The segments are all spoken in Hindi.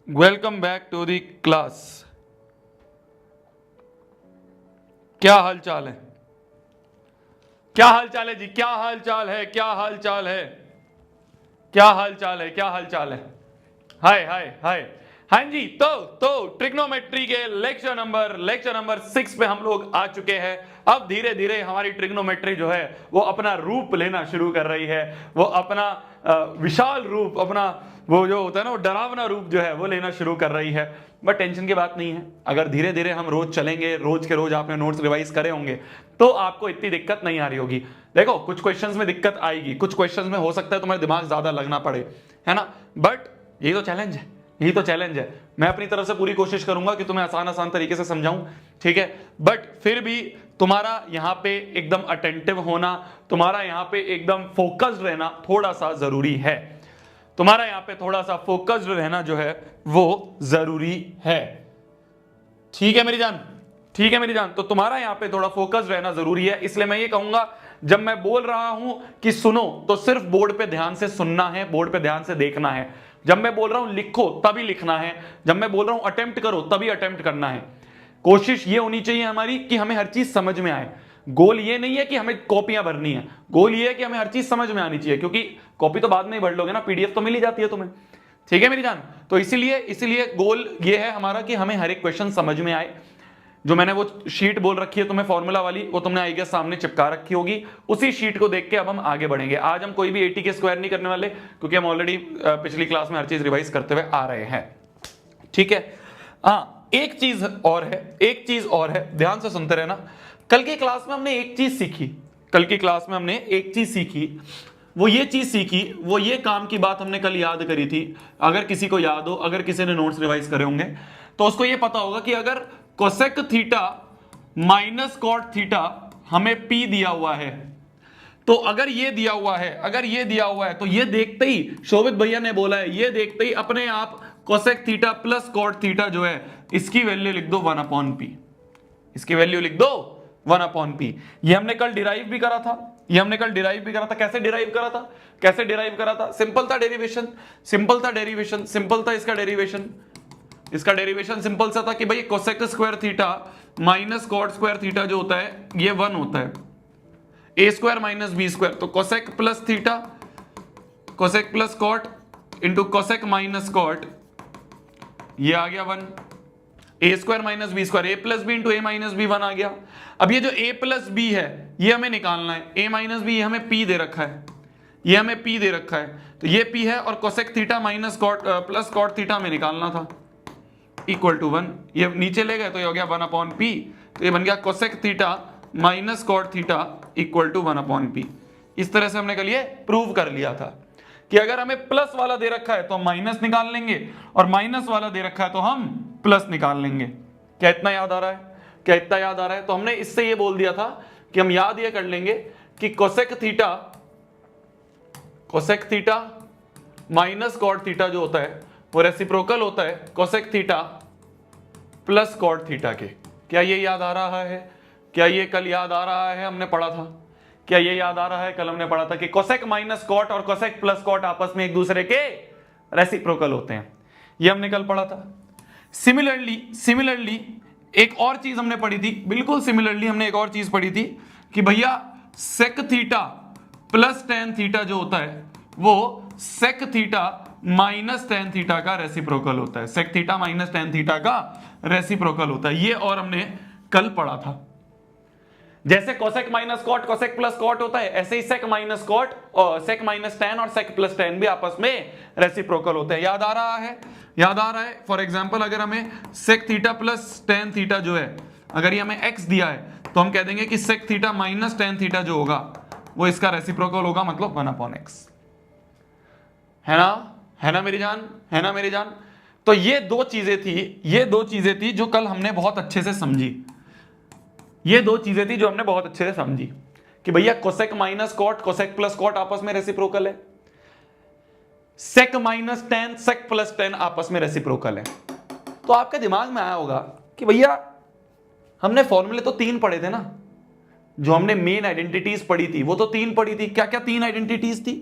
Welcome back to the class. क्या हाल चाल है? क्या हाल चाल है जी? क्या हाल चाल है? क्या हाल चाल है? क्या हाल चाल है? क्या हाल चाल है? हाय हाय हाय। हाँ जी, तो ट्रिग्नोमेट्री के लेक्चर नंबर 6 पे हम लोग आ चुके हैं। अब धीरे धीरे हमारी ट्रिग्नोमेट्री जो है वो अपना रूप लेना शुरू कर रही है। वो अपना विशाल रूप, अपना वो जो होता है ना, वो डरावना रूप जो है वो लेना शुरू कर रही है। बट टेंशन की बात नहीं है, अगर धीरे धीरे हम रोज चलेंगे, रोज के रोज आपने नोट्स रिवाइज करे होंगे तो आपको इतनी दिक्कत नहीं आ रही होगी। देखो, कुछ क्वेश्चंस में दिक्कत आएगी, कुछ क्वेश्चंस में हो सकता है तुम्हारा दिमाग ज्यादा लगना पड़े, है ना। बट यही तो चैलेंज है, यही तो चैलेंज है। मैं अपनी तरफ से पूरी कोशिश करूंगा कि तुम्हें आसान आसान तरीके से समझाऊं, ठीक है। बट फिर भी तुम्हारा यहां पे एकदम अटेंटिव होना, तुम्हारा यहां पे एकदम फोकस्ड रहना थोड़ा सा जरूरी है। तुम्हारा यहां पे थोड़ा सा फोकस्ड रहना जो है वो जरूरी है। ठीक है मेरी जान, ठीक है मेरी जान। तो तुम्हारा यहां पे थोड़ा फोकस्ड रहना जरूरी है। इसलिए मैं ये कहूंगा, जब मैं बोल रहा हूं कि सुनो तो सिर्फ बोर्ड पे ध्यान से सुनना है, बोर्ड पे ध्यान से देखना है। जब मैं बोल रहा हूं लिखो तभी लिखना है, जब मैं बोल रहा हूं अटेम्प्ट करो तभी अटेम्प्ट करना है। कोशिश ये होनी चाहिए हमारी कि हमें हर चीज समझ में आए। गोल ये नहीं है कि हमें कॉपियां भरनी है, गोल ये है कि हमें हर चीज समझ में आनी चाहिए, क्योंकि कॉपी तो बाद में ही भर लोगे ना, पीडीएफ तो मिल ही जाती है तुम्हें। ठीक है मेरी जान। तो इसीलिए गोल ये है हमारा कि हमें हर एक क्वेश्चन समझ में आए। जो मैंने वो शीट बोल रखी है तुम्हें फॉर्मूला वाली, वो तुमने आई गेस सामने चिपका रखी होगी। उसी शीट को देख के अब हम आगे बढ़ेंगे। आज हम कोई भी 80 के स्क्वायर नहीं करने वाले, क्योंकि हम ऑलरेडी पिछली क्लास में हर चीज रिवाइज करते हुए आ रहे हैं। ठीक है। हाँ, एक चीज और है, एक चीज और है, ध्यान से सुनते रहना। कल की क्लास में हमने एक चीज सीखी, कल की क्लास में हमने एक चीज सीखी। वो ये चीज सीखी, वो ये काम की बात हमने कल याद करी थी। अगर किसी को याद हो, अगर किसी ने नोट्स रिवाइज करे होंगे तो उसको ये पता होगा कि अगर cosec theta minus cot theta हमें पी दिया हुआ है, तो अगर ये दिया हुआ है, अगर ये दिया हुआ है, तो ये देखते ही शोभित भैया ने बोला है, ये देखते ही अपने आप cosec theta plus cot theta जो है इसकी वैल्यू लिख दो 1/p। इसकी वैल्यू लिख दो 1/p। ये हमने कल डिराइव भी करा था, ये हमने कल डिराइव भी करा था। कैसे डिराइव करा था? कैसे डिराइव करा था? सिंपल था डेरिवेशन, सिंपल था डेरिवेशन, सिंपल था इसका डेरिवेशन। इसका डेरिवेशन सिंपल सा था कि भाई cosec square theta minus cot square theta जो होता है ये 1 होता है, A square minus B square. तो cosec plus theta, cosec plus cot into cosec minus cot, ये आ गया 1। A square minus B square, A plus B into A minus B 1 आ गया। अब ये जो ए प्लस बी है ये हमें निकालना है। ए माइनस बी हमें पी दे रखा है, ये हमें पी दे रखा है, तो ये पी है। और cosec theta minus cot plus cot theta हमें निकालना था, इक्वल टू 1। ये नीचे ले गए तो ये हो गया 1/p। तो ये बन गया cosec theta minus cot theta equal to 1/p। इस तरह से हमने कल ये प्रूव कर लिया था कि अगर हमें प्लस वाला दे रखा है तो हम माइनस निकाल लेंगे, और माइनस वाला दे रखा है तो हम प्लस निकाल लेंगे। क्या इतना याद आ रहा है? क्या इतना याद आ रहा है? तो हमने इससे ये बोल दिया था कि हम याद ये कर लेंगे कि cosec theta minus cot theta जो होता है वो रेसिप्रोकल होता है cosec theta plus cot theta के। क्या ये याद आ रहा है? क्या ये कल याद आ रहा है? हमने पढ़ा था। क्या ये याद आ रहा है? कल हमने पढ़ा था कि कोसेक माइनस कॉट और कोसेक प्लस कॉट आपस में एक दूसरे के रेसिप्रोकल होते हैं। ये हमने कल पढ़ा था। सिमिलरली एक और चीज हमने पढ़ी थी, बिल्कुल सिमिलरली हमने एक और चीज पढ़ी थी कि भैया sec theta plus tan theta जो होता है वो sec theta minus tan theta का रेसिप्रोकल होता है। Sec theta minus tan theta का रेसिप्रोकल होता है। ये और हमने कल पढ़ा था। जैसे cosec minus cot cosec plus cot होता है, ऐसे ही सेक माइनस कॉट और सेक माइनस टेन और सेक प्लस टेन भी आपस में रेसिप्रोकल होते हैं। याद आ रहा है? याद आ रहा है? फॉर एग्जांपल अगर हमें sec theta plus tan theta जो है, अगर ये हमें एक्स दिया है तो हम कह देंगे कि sec theta minus tan theta जो होगा वो इसका रेसिप्रोकल होगा, मतलब 1/x। है ना? है ना मेरी जान? है ना मेरी जान? तो ये दो चीजें थी, ये दो चीजें थी जो कल हमने बहुत अच्छे से समझी। ये दो चीजें थी जो हमने बहुत अच्छे से समझी कि भैया cosec minus cot cosec plus cot आपस में रेसिप्रोकल है, sec minus tan sec plus tan आपस में रेसिप्रोकल है। तो आपके दिमाग में आया होगा कि भैया हमने फॉर्मूले तो 3 पढ़े थे ना, जो हमने मेन आइडेंटिटीज पढ़ी थी वो तो 3 पढ़ी थी। क्या क्या 3 आइडेंटिटीज थी?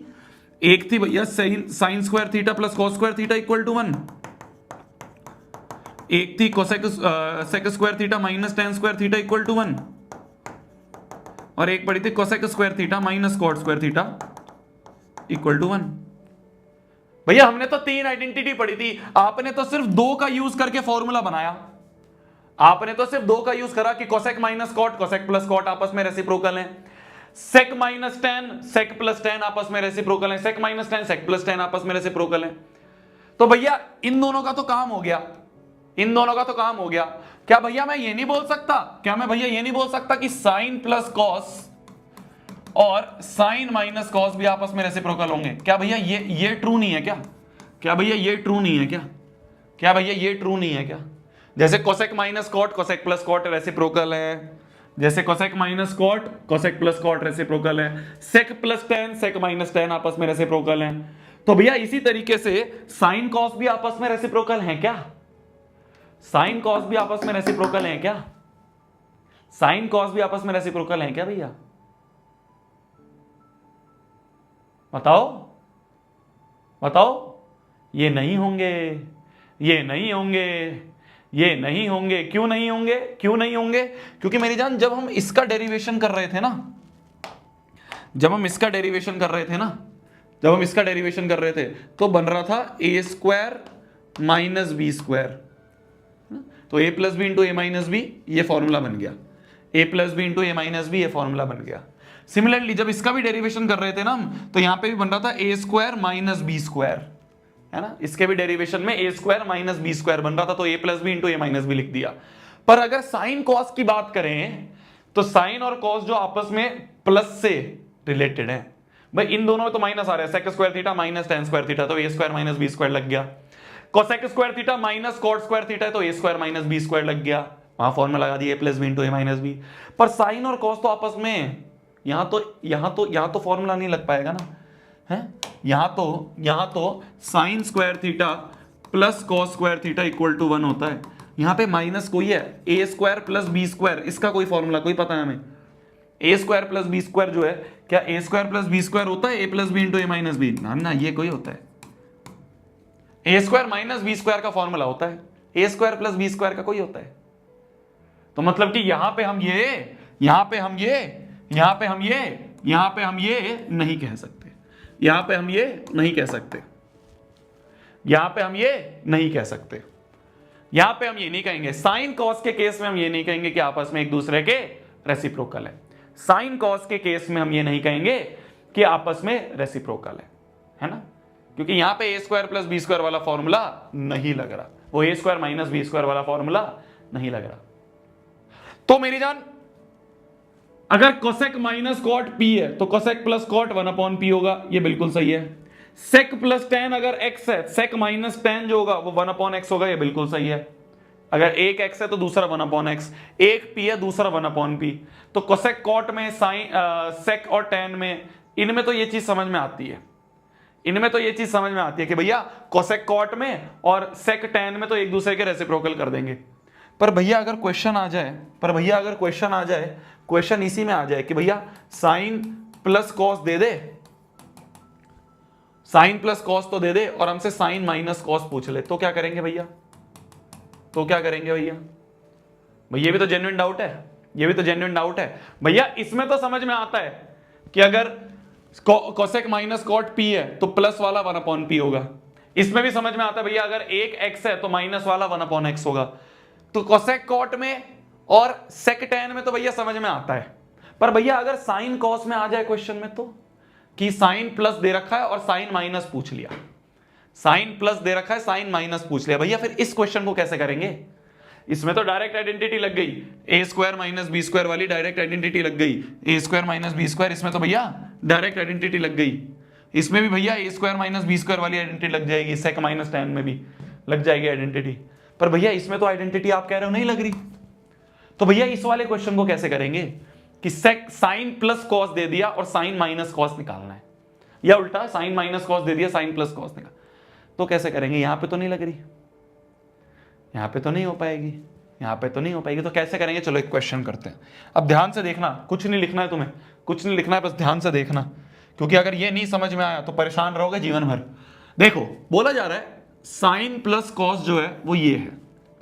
एक थी भैया sine square theta plus cos square theta equal to 1, एक थी cosec sec square theta minus tan square theta equal to 1, और एक पड़ी थी cosec square theta minus cot square theta equal to 1। भैया हमने तो 3 आइडेंटिटी पढ़ी थी, आपने तो सिर्फ 2 का यूज करके फॉर्मूला बनाया। आपने तो सिर्फ 2 का यूज करा कि cosec minus cot, cosec plus cot आपस में रेसिप्रोकल है, sec minus tan, sec plus tan आपस में रेसिप्रोकल है, sec minus tan, sec plus tan आपस में रेसिप्रोकल है। तो भैया इन दोनों का तो काम हो गया, इन दोनों का तो काम हो गया। क्या भैया मैं ये नहीं बोल सकता, क्या मैं भैया ये नहीं बोल सकता कि साइन प्लस कॉस और साइन माइनस कॉस भी आपस में रेसिप्रोकल होंगे? क्या भैया ये ट्रू नहीं है क्या? क्या भैया ये ट्रू नहीं है क्या? क्या भैया ये ट्रू नहीं है क्या? जैसे cosec minus cot, cosec plus cot reciprocal है, जैसे cosec minus cot, cosec plus cot reciprocal है, sec plus tan, sec minus tan आपस में रेसिप्रोकल है। तो भैया इसी तरीके से साइन कॉस भी आपस में रेसिप्रोकल हैं क्या? साइन कॉस भी आपस में रेसिप्रोकल हैं क्या? साइन कॉस भी आपस में रेसिप्रोकल हैं क्या भैया? बताओ बताओ। ये नहीं होंगे, ये नहीं होंगे, ये नहीं होंगे। क्यों नहीं होंगे? क्यों नहीं होंगे? क्योंकि मेरी जान जब हम इसका डेरिवेशन कर रहे थे ना, जब हम इसका डेरिवेशन कर रहे थे ना, जब हम इसका डेरिवेशन कर रहे थे तो बन रहा था ए स्क्वायर माइनस बी स्क्वायर। तो ए प्लस बी इंटू ए माइनस बी, ये फॉर्मूला बन गया। ए प्लस बी इंटू ए माइनस बी, ये फॉर्मूला बन गया। सिमिलरली जब इसका भी डेरिवेशन कर रहे थे ना हम, तो यहां पे भी बन रहा था ए स्क्वायर माइनस बी स्क्वायर, है ना। इसके भी डेरिवेशन में ए स्क्वायर माइनस बी स्क्वायर बन रहा था, तो ए प्लस बी इंटू ए माइनस बी लिख दिया। पर अगर साइन कॉस की बात करें तो साइन और कॉस जो आपस में प्लस से रिलेटेड है, भाई इन दोनों में तो माइनस आ रहा है। Sec square theta minus tan square theta, तो A square minus B square लग गया। Cosec square theta minus cot square theta है, तो A square minus B square लग गया। वहां फॉर्मूला लगा दिया A plus B into A minus B. पर साइन और कॉस तो आपस में यहां तो फॉर्मूला नहीं लग पाएगा ना, है। यहां तो sine square theta plus cos square theta equal to 1 होता है। यहां पे माइनस कोई है, A square plus B square, इसका कोई फॉर्मूला कोई पता है हमें? A square plus B square जो है, क्या A square plus B square होता है A plus B into A minus B? ना, ये कोई होता है। A square minus B square का फॉर्मूला होता है, A square plus B square का कोई होता है। तो मतलब कि यहां पे हम ये, यहां पे हम ये, यहां पे हम ये, यहां पे हम ये नहीं कह सकते, यहां पे हम ये नहीं कह सकते, यहां पे हम ये नहीं कह सकते, यहां पे हम ये नहीं कहेंगे। साइन कॉस के केस में हम ये नहीं कहेंगे कि आपस में एक दूसरे के रेसिप्रोकल है। साइन कॉस के केस में हम ये नहीं कहेंगे कि आपस में रेसिप्रोकल है ना, क्योंकि यहां पे ए स्क्वायर प्लस बी स्क्वायर वाला फॉर्मूला नहीं लग रहा, वो ए स्क्वायर माइनस बी स्क्वायर वाला फॉर्मूला नहीं लग रहा। तो मेरी जान अगर कोसेक माइनस कॉट पी है तो cosec plus cot 1 upon P होगा, ये बिल्कुल सही है। सेक प्लस टेन अगर एक्स है, सेक माइनस टेन जो होगा वो 1 अपॉन एक्स होगा, ये बिल्कुल सही है। अगर एक एक्स है तो दूसरा 1 अपॉन एक्स, एक पी है दूसरा 1 अपॉन पी। तो कोसेक कॉट में साइन सेक और टेन में, इनमें तो ये चीज समझ में आती है, इनमें तो ये चीज समझ में आती है कि भैया कोसेक कॉट में और सेक टेन में तो एक दूसरे के रेसिप्रोकल कर देंगे। पर भैया अगर क्वेश्चन आ जाए, क्वेश्चन इसी में आ जाए कि भैया साइन प्लस कॉस दे दे, साइन प्लस कॉस तो दे दे और हमसे साइन माइनस कॉस पूछ ले, तो क्या करेंगे भैया? तो क्या करेंगे भैया? भैया ये भी तो जेन्युइन डाउट है, ये भी तो जेन्युइन डाउट है भैया। इसमें तो समझ में आता है कि अगर कोसेक माइनस कॉट पी है तो प्लस वाला 1 अपॉन पी होगा। इसमें भी समझ में आता है भैया अगर एक एक्स है तो माइनस वाला 1 अपॉन एक्स होगा। तो कोसेक कॉट में और सेक टेन में तो भैया समझ में आता है। पर भैया अगर साइन कॉस में आ जाए क्वेश्चन में, तो कि साइन प्लस दे रखा है और साइन माइनस पूछ लिया, साइन प्लस दे रखा है साइन माइनस पूछ लिया, भैया फिर इस क्वेश्चन को कैसे करेंगे? इसमें तो डायरेक्ट आइडेंटिटी लग गई, ए स्क्वायर माइनस बी स्क्वायर वाली डायरेक्ट आइडेंटिटी लग गई। ए स्क्वायर माइनस बी स्क्वायर, इसमें तो भैया डायरेक्ट आइडेंटिटी लग गई। इसमें भी भैया ए स्क्वायर माइनस बी स्क्वायर वाली आइडेंटिटी लग जाएगी, सेक माइनस टेन में भी लग जाएगी आइडेंटिटी। पर भैया इसमें तो आइडेंटिटी आप कह रहे हो नहीं लग रही। तो भैया इस वाले क्वेश्चन को कैसे करेंगे कि सेक साइन प्लस कॉस दे दिया और साइन माइनस कॉस निकालना है, या उल्टा साइन माइनस कॉस दे दिया साइन प्लस कॉस निकाल, तो कैसे करेंगे? यहां पे तो नहीं लग रही, यहां पे तो नहीं हो पाएगी, यहां पे तो नहीं हो पाएगी, तो कैसे करेंगे? चलो एक क्वेश्चन करते हैं। अब ध्यान से देखना, कुछ नहीं लिखना है तुम्हें, कुछ नहीं लिखना है, बस ध्यान से देखना, क्योंकि अगर ये नहीं समझ में आया तो परेशान रहोगे जीवन भर। देखो बोला जा रहा है साइन प्लस कॉस जो है वो ये है,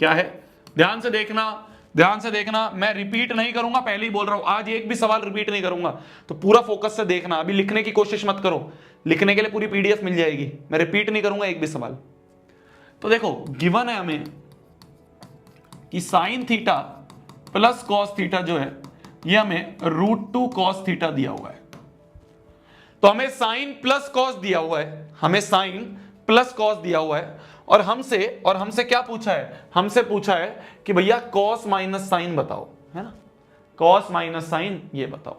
क्या है, ध्यान से देखना, ध्यान से देखना, मैं रिपीट नहीं करूंगा, पहले ही बोल रहा हूं, आज एक भी सवाल रिपीट नहीं करूंगा, तो पूरा फोकस से देखना। अभी लिखने की कोशिश मत करो, लिखने के लिए पूरी पीडीएफ मिल जाएगी, मैं रिपीट नहीं करूंगा एक भी सवाल। तो देखो गिवन है हमें कि sign theta plus cos theta जो है ये हमें √2 कॉस थीटा दिया हुआ है। तो हमें साइन प्लस कॉस दिया हुआ है, हमें साइन प्लस कॉस दिया हुआ है, और हमसे क्या पूछा है, हमसे पूछा है कि भैया कॉस माइनस साइन बताओ, है ना, कॉस माइनस साइन ये बताओ।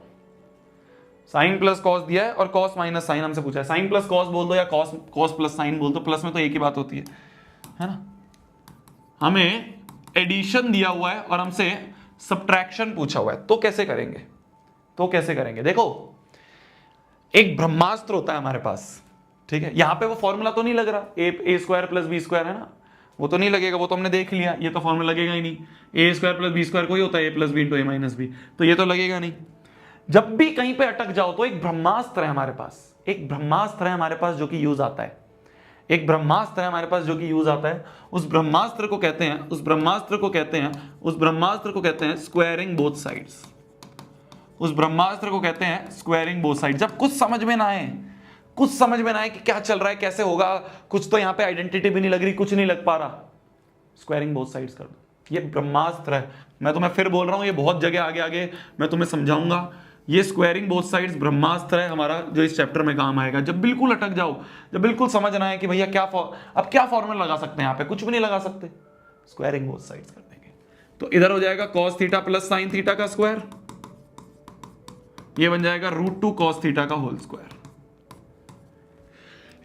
साइन प्लस कॉस दिया है और कॉस माइनस साइन हमसे पूछा है। साइन प्लस कॉस बोल दो या कॉस प्लस साइन बोल दो, प्लस में तो एक ही बात होती है ना। हमें एडिशन दिया हुआ है और हमसे सब्ट्रैक्शन पूछा हुआ है, तो कैसे करेंगे, तो कैसे करेंगे। देखो एक ब्रह्मास्त्र होता है हमारे पास, ठीक है, यहां पे वो फॉर्मूला तो नहीं लग रहा, ए स्क्वायर प्लस बी स्क्वायर, है ना, वो तो नहीं लगेगा, वो तो हमने देख लिया, ये तो फॉर्मूला लगेगा ही नहीं। ए स्क्वायर प्लस बी स्क्वायर कोई होता है, A plus B into A minus B, तो ये तो लगेगा नहीं। जब भी कहीं पे अटक जाओ तो एक ब्रह्मास्त्र है हमारे पास, एक ब्रह्मास्त्र है हमारे पास जो कि यूज आता है, एक ब्रह्मास्त्र है हमारे पास जो कि यूज आता है। उस ब्रह्मास्त्र को कहते हैं, उस ब्रह्मास्त्र को कहते हैं, उस ब्रह्मास्त्र को कहते हैं स्क्वायरिंग बोथ साइड्स, उस ब्रह्मास्त्र को कहते हैं स्क्वायरिंग बोथ साइड। जब कुछ समझ में ना आए, कुछ समझ में ना आए कि क्या चल रहा है, कैसे होगा, कुछ तो यहां पे आइडेंटिटी भी नहीं लग रही, कुछ नहीं लग पा रहा, स्क्वायरिंग बोथ साइड्स कर दो। ये ब्रह्मास्त्र है, मैं तुम्हें फिर बोल रहा हूं, ये बहुत जगह आगे आगे मैं तुम्हें समझाऊंगा। ये स्क्वायरिंग बोथ साइड्स ब्रह्मास्त्र है हमारा, जो इस चैप्टर में काम आएगा। जब बिल्कुल अटक जाओ, जब बिल्कुल समझ ना आए कि भैया क्या अब क्या फॉर्मूला लगा सकते हैं, यहां पे कुछ भी नहीं लगा सकते, स्क्वायरिंग बोथ साइड्स कर देंगे। तो इधर हो जाएगा cos theta plus sine theta का स्क्वायर, ये बन जाएगा √2 cos थीटा का whole square.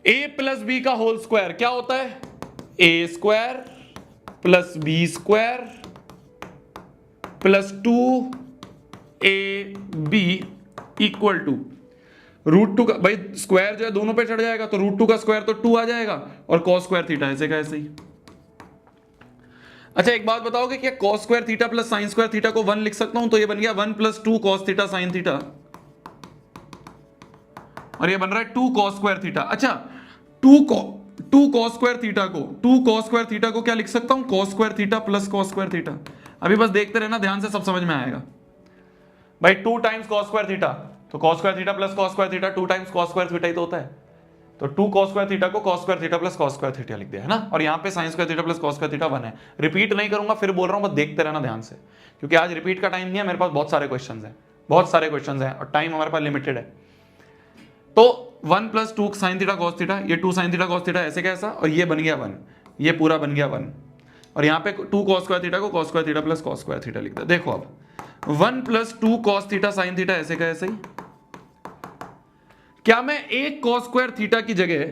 a plus B का होल स्क्वायर क्या होता है, a square plus B square plus 2ab equal to √2 का, भाई स्क्वायर जो है दोनों पे चढ़ जाएगा, तो √2 का स्क्वायर तो 2 आ जाएगा, और cos स्क्वायर थीटा ऐसे का ऐसे ही। अच्छा एक बात बताओगे क्या cos square theta plus sine square theta को 1 लिख सकता हूं, तो ये बन गया 1 + 2 cos थीटा साइन थीटा, और ये बन रहा है 2 cos स्क्वायर थीटा। अच्छा 2 cos स्क्वायर थीटा को, 2 cos स्क्वायर थीटा को क्या लिख सकता हूं, cos square theta plus cos square theta. अभी बस देखते रहना ध्यान से, सब समझ में आएगा। भाई 2 टाइम्स cos स्क्वायर थीटा, तो cos square theta plus cos square theta 2 times cos square theta ही तो होता है, तो 2 cos स्क्वायर थीटा को cos square theta plus cos square theta लिख दिया, है ना। और यहाँ पे sin square theta plus cos square theta 1 है। रिपीट नहीं करूंगा, फिर बोल रहा हूँ, बस देखते रहना ध्यान से, क्योंकि आज रिपीट का टाइम नहीं है मेरे पास, बहुत सारे क्वेश्चंस हैं, बहुत सारे क्वेश्चंस हैं, और टाइम हमारे पास लिमिटेड है। तो 1 + 2 sin थीटा cos थीटा, ये 2 sin थीटा cos थीटा ऐसे कैसा, और ये बन गया 1, ये पूरा बन गया 1, और यहाँ पे 2 cos स्क्वायर थीटा को cos square theta plus cos square theta लिख दिया। देखो अब 1 + 2 cos थीटा sin थीटा ऐसे का ऐसे ही। क्या मैं एक cos स्क्वायर थीटा की जगह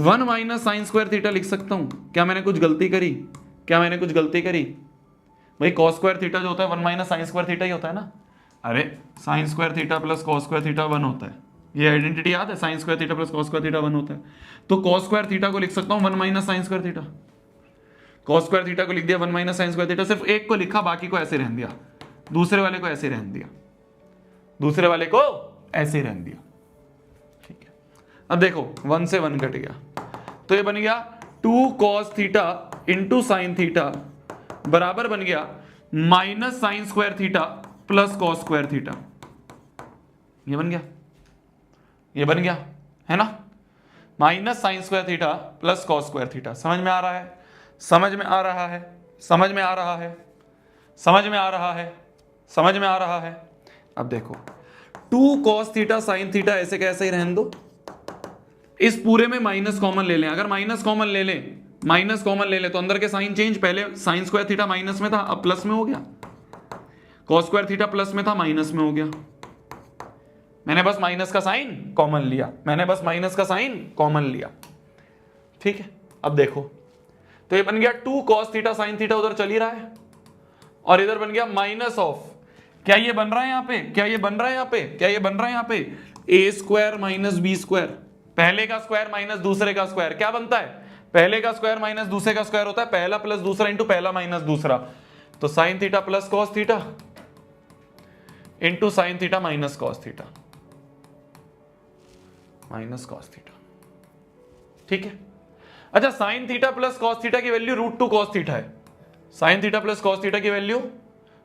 1 - sin स्क्वायर थीटा लिख सकता हूं, क्या मैंने कुछ गलती करी, क्या मैंने कुछ गलती करी। भाई cos स्क्वायर थीटा जो होता है 1 - sin स्क्वायर थीटा ही होता है ना। अरे sin square theta plus cos square theta 1 होता है, ये आइडेंटिटी याद है, sin square theta plus cos square theta 1 होता है। तो cos स्क्वायर थीटा को लिख सकता हूं 1 - sin square theta, cos square theta को लिख दिया 1 - sin स्क्वायर थीटा, सिर्फ एक को लिखा, बाकी को ऐसे रहने दिया, दूसरे वाले को ऐसे रहने दिया, दूसरे वाले को ऐसे रहने दिया। ठीक है, अब देखो 1 से 1 कट गया, तो ये बन गया 2 cos theta into sine theta बराबर बन गया -sin square theta plus cos square theta. ये बन गया, ये बन गया, है ना, -sin square theta plus cos square theta. समझ में आ रहा है, समझ में आ रहा है, समझ में आ रहा है, समझ में आ रहा है, समझ में आ रहा है। अब देखो 2 cos थीटा साइन थीटा ऐसे कैसे ही रहने दो, इस पूरे में माइनस कॉमन ले लें, अगर माइनस कॉमन ले लें, माइनस कॉमन ले लें तो अंदर के साइन चेंज, पहले साइन स्क्वायर थीटा माइनस में था, अब प्लस में हो गया, cos स्क्वायर थीटा प्लस में था, माइनस में हो गया। मैंने बस माइनस का साइन कॉमन लिया, मैंने बस माइनस का साइन कॉमन लिया, ठीक है। अब देखो तो ये बन गया 2 cos थीटा साइन थीटा उधर चल ही रहा है, और इधर बन गया माइनस ऑफ, क्या ये बन रहा है यहाँ पे, क्या ये बन रहा है यहाँ पे, क्या ये बन रहा है यहाँ पे, a square minus B square, पहले का स्क्वायर माइनस दूसरे का स्क्वायर क्या बनता है, पहले का स्क्वायर माइनस दूसरे का स्क्वायर होता है, पहला प्लस दूसरा इंटू पहला माइनस दूसरा, तो sign theta plus cos theta into sine theta minus cos theta, minus cos theta, ठीक है। अच्छा sign theta plus cos theta की वैल्यू √2 cos थीटा है, sine theta plus cos theta की वैल्यू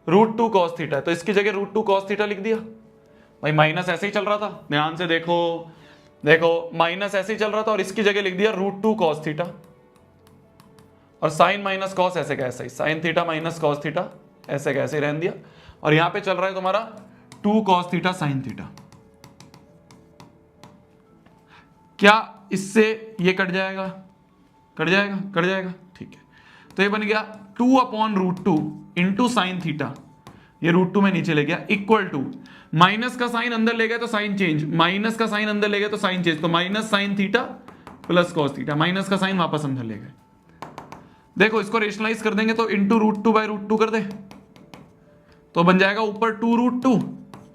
√2 कॉस थीटा, तो इसकी जगह √2 कॉस थीटा लिख दिया। भाई माइनस ऐसे ही चल रहा था, ध्यान से देखो, देखो माइनस ऐसे ही चल रहा था और इसकी जगह लिख दिया √2 कॉस थीटा, और साइन माइनस कॉस ऐसे कैसे ही, sine theta minus cos theta ऐसे कैसे रहने दिया, और यहां पे चल रहा है तुम्हारा 2 कॉस थीटा साइन थीटा। क्या इससे ये कट जाएगा? कट जाएगा, कट जाएगा, ठीक है। तो ये बन गया 2/√2 इंटू साइन थीटा, ये √2 में नीचे ले गया, इक्वल टू माइनस का साइन अंदर ले गया तो साइन चेंज, माइनस का साइन अंदर ले गया तो साइन चेंज, तो minus sine theta plus cos theta, minus का साइन वापस अंदर ले गए। देखो इसको रेशनलाइज कर देंगे तो इंटू √2/√2 कर दे, तो बन जाएगा ऊपर 2√2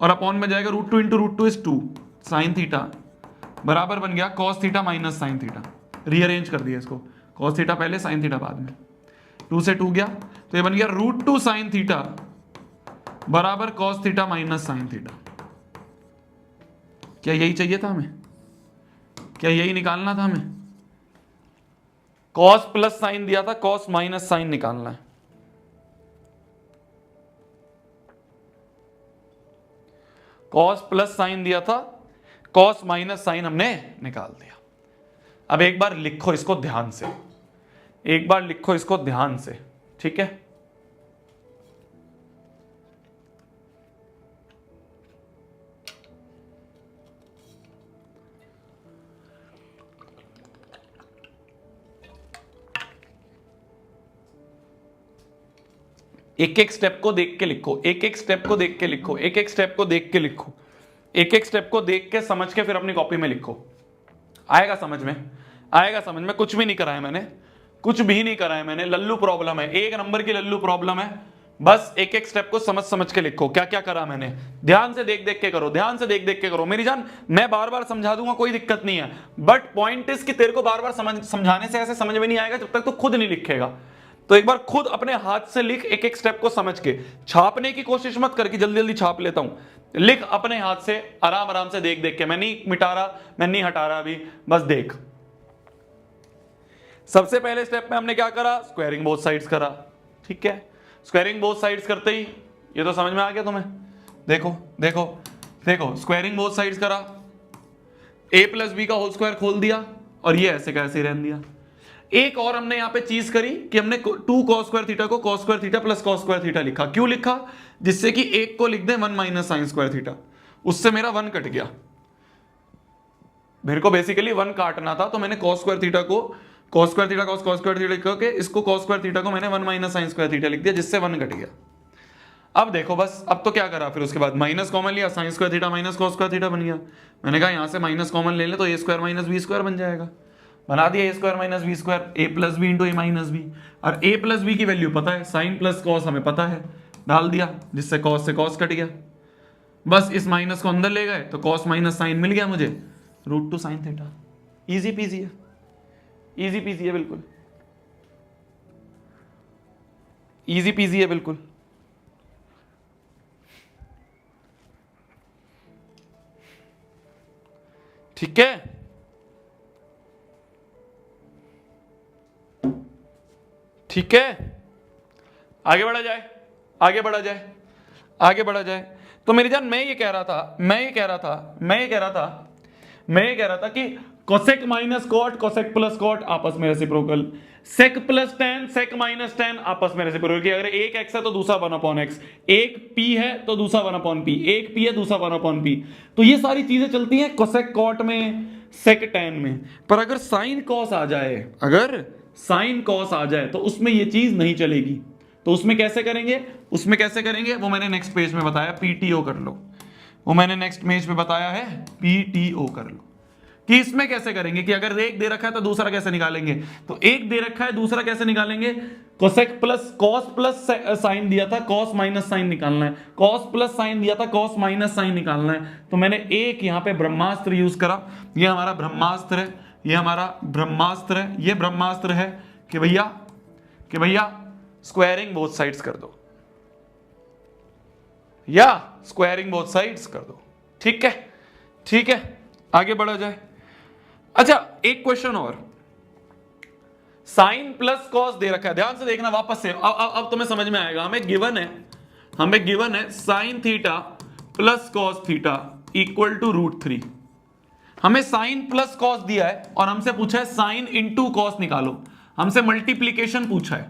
और अपॉन में जाएगा √2 इंटू √2 इज 2 साइन थीटा बराबर बन गया cos theta minus sine theta. Rearrange कर दिया इसको, कॉस थीटा पहले साइन थीटा बाद में, 2 से 2 गया तो ये बन गया √2 साइन थीटा बराबर cos theta minus sine theta. क्या यही चाहिए था हमें? क्या यही निकालना था हमें? कॉस प्लस साइन दिया था, कॉस माइनस साइन निकालना है। कॉस प्लस साइन दिया था, कॉस माइनस साइन हमने निकाल दिया। अब एक बार लिखो इसको ध्यान से, एक बार लिखो इसको ध्यान से, ठीक है। एक एक स्टेप को देख के लिखो, एक एक स्टेप को देख के लिखो, एक एक स्टेप को देख के लिखो, एक एक स्टेप को देख के समझ के फिर अपनी कॉपी में लिखो। आएगा समझ में, आएगा समझ में। कुछ भी नहीं करा है मैंने, कुछ भी नहीं करा है मैंने, लल्लू प्रॉब्लम है, एक नंबर की लल्लू प्रॉब्लम है। बस एक एक स्टेप को समझ समझ के लिखो, क्या क्या करा मैंने, ध्यान से देख देख के करो, ध्यान से देख देख के करो। मेरी जान मैं बार बार समझा दूंगा, कोई दिक्कत नहीं है, बट पॉइंट इज कि तेरे को बार बार समझाने से ऐसे समझ में नहीं आएगा जब तक तो खुद नहीं लिखेगा। तो एक बार खुद अपने हाथ से लिख, एक एक स्टेप को समझ के। छापने की कोशिश मत कर कि जल्दी जल्दी छाप लेता हूं, लिख अपने हाथ से आराम आराम से देख देख के। मैं नहीं मिटा रहा, मैं नहीं हटा रहा अभी, बस देख। सबसे पहले स्टेप में हमने क्या करा? स्क्वायरिंग बोथ साइड्स करा, ठीक है। स्क्वायरिंग बोथ साइड्स करते ही ये तो समझ में आ गया तुम्हें। देखो देखो देखो, स्क्वायरिंग बोथ साइड्स करा, a प्लस बी का होल स्क्वायर खोल दिया और ये ऐसे का ऐसे रहने दिया। एक और हमने यहां पे चीज करी कि हमने 2 cos स्क्वायर थीटा को cos square theta plus cos square theta लिखा। क्यों लिखा? जिससे कि एक को लिख दे 1 माइनस साइन स्क्वायर थीटा, उससे मेरा 1 कट गया। मेरे को बेसिकली 1 काटना था, तो मैंने cos स्क्वायर थीटा को cos square theta cos square theta लिख के इसको cos स्क्वायर थीटा को मैंने 1 माइनस साइन स्क्वायर थीटा लिख दिया, जिससे 1 कट गया। अब देखो बस, अब तो क्या करा फिर उसके बाद माइनस कॉमन लिया, sign square theta minus cos square theta बन गया। मैंने कहा यहां से माइनस कॉमन ले ले तो a square minus B square बन जाएगा। बना दिया a square minus B square, a plus B into A minus B. और a प्लस बी की वैल्यू पता है, साइन प्लस कॉस हमें पता है, डाल दिया, जिससे कॉस से कॉस कट गया। बस इस माइनस को अंदर ले गए तो कॉस माइनस साइन मिल गया मुझे, √2 साइन थीटा। इजी पीजी है, इजी पीजी है, बिल्कुल इजी पीजी है, बिल्कुल। ठीक है, ठीक है, आगे बढ़ा जाए, आगे बढ़ा जाए, आगे बढ़ा जाए। तो मेरी जान मैं ये कह रहा था कि cosec minus cot, cosec plus cot आपस में reciprocal, sec plus tan, sec minus tan आपस में रेसिप्रोकल। अगर एक एक्स है तो दूसरा 1/x, एक पी है तो दूसरा 1/p, एक पी है दूसरा 1/p। तो ये सारी चीजें चलती हैं कोसेक कॉट में, सेक टेन में। पर अगर साइन कॉस आ जाए, अगर साइन कॉस आ जाए तो उसमें ये चीज नहीं चलेगी। तो उसमें कैसे करेंगे, उसमें कैसे करेंगे वो मैंने नेक्स्ट पेज में बताया, पीटीओ कर लो। वो मैंने नेक्स्ट पेज में बताया है, पीटीओ कर लो कि इसमें कैसे करेंगे कि अगर एक दे रखा है तो दूसरा कैसे निकालेंगे। तो एक दे रखा है, दूसरा कैसे निकालेंगे? Cosec plus cos plus sign दिया था, कॉस माइनस साइन निकालना है। कॉस प्लस साइन दिया था, कॉस माइनस साइन निकालना है। तो मैंने एक यहां पे ब्रह्मास्त्र यूज करा। ये हमारा ब्रह्मास्त्र है, ये हमारा ब्रह्मास्त्र है, ये ब्रह्मास्त्र है कि भैया स्क्वायरिंग बोथ साइड्स कर दो, या स्क्वायरिंग बोथ साइड्स कर दो। ठीक है, ठीक है, आगे बढ़ा जाए। अच्छा एक क्वेश्चन और, साइन प्लस कॉस दे रखा है, ध्यान से देखना वापस से, अब तुम्हें समझ में आएगा। हमें गिवन है sine theta plus cos theta equal to √3। हमें साइन प्लस कॉस दिया है और हमसे पूछा है साइन इंटू कॉस निकालो, हमसे मल्टीप्लीकेशन पूछा है।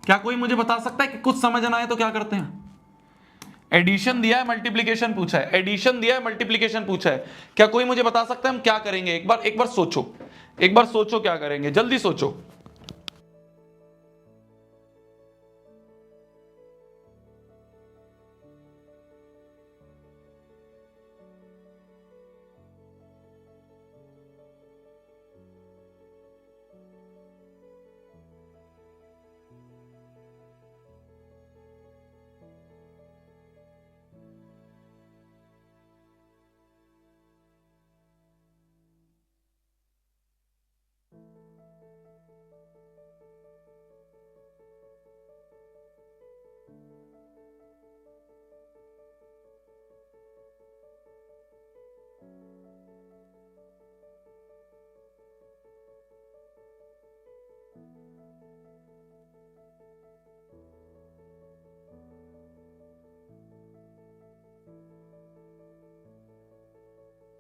क्या कोई मुझे बता सकता है कि कुछ समझ ना आए तो क्या करते हैं? एडिशन दिया है, मल्टीप्लीकेशन पूछा है, एडिशन दिया है, मल्टीप्लीकेशन पूछा है, क्या कोई मुझे बता सकता है हम क्या करेंगे? एक बार सोचो क्या करेंगे, जल्दी सोचो।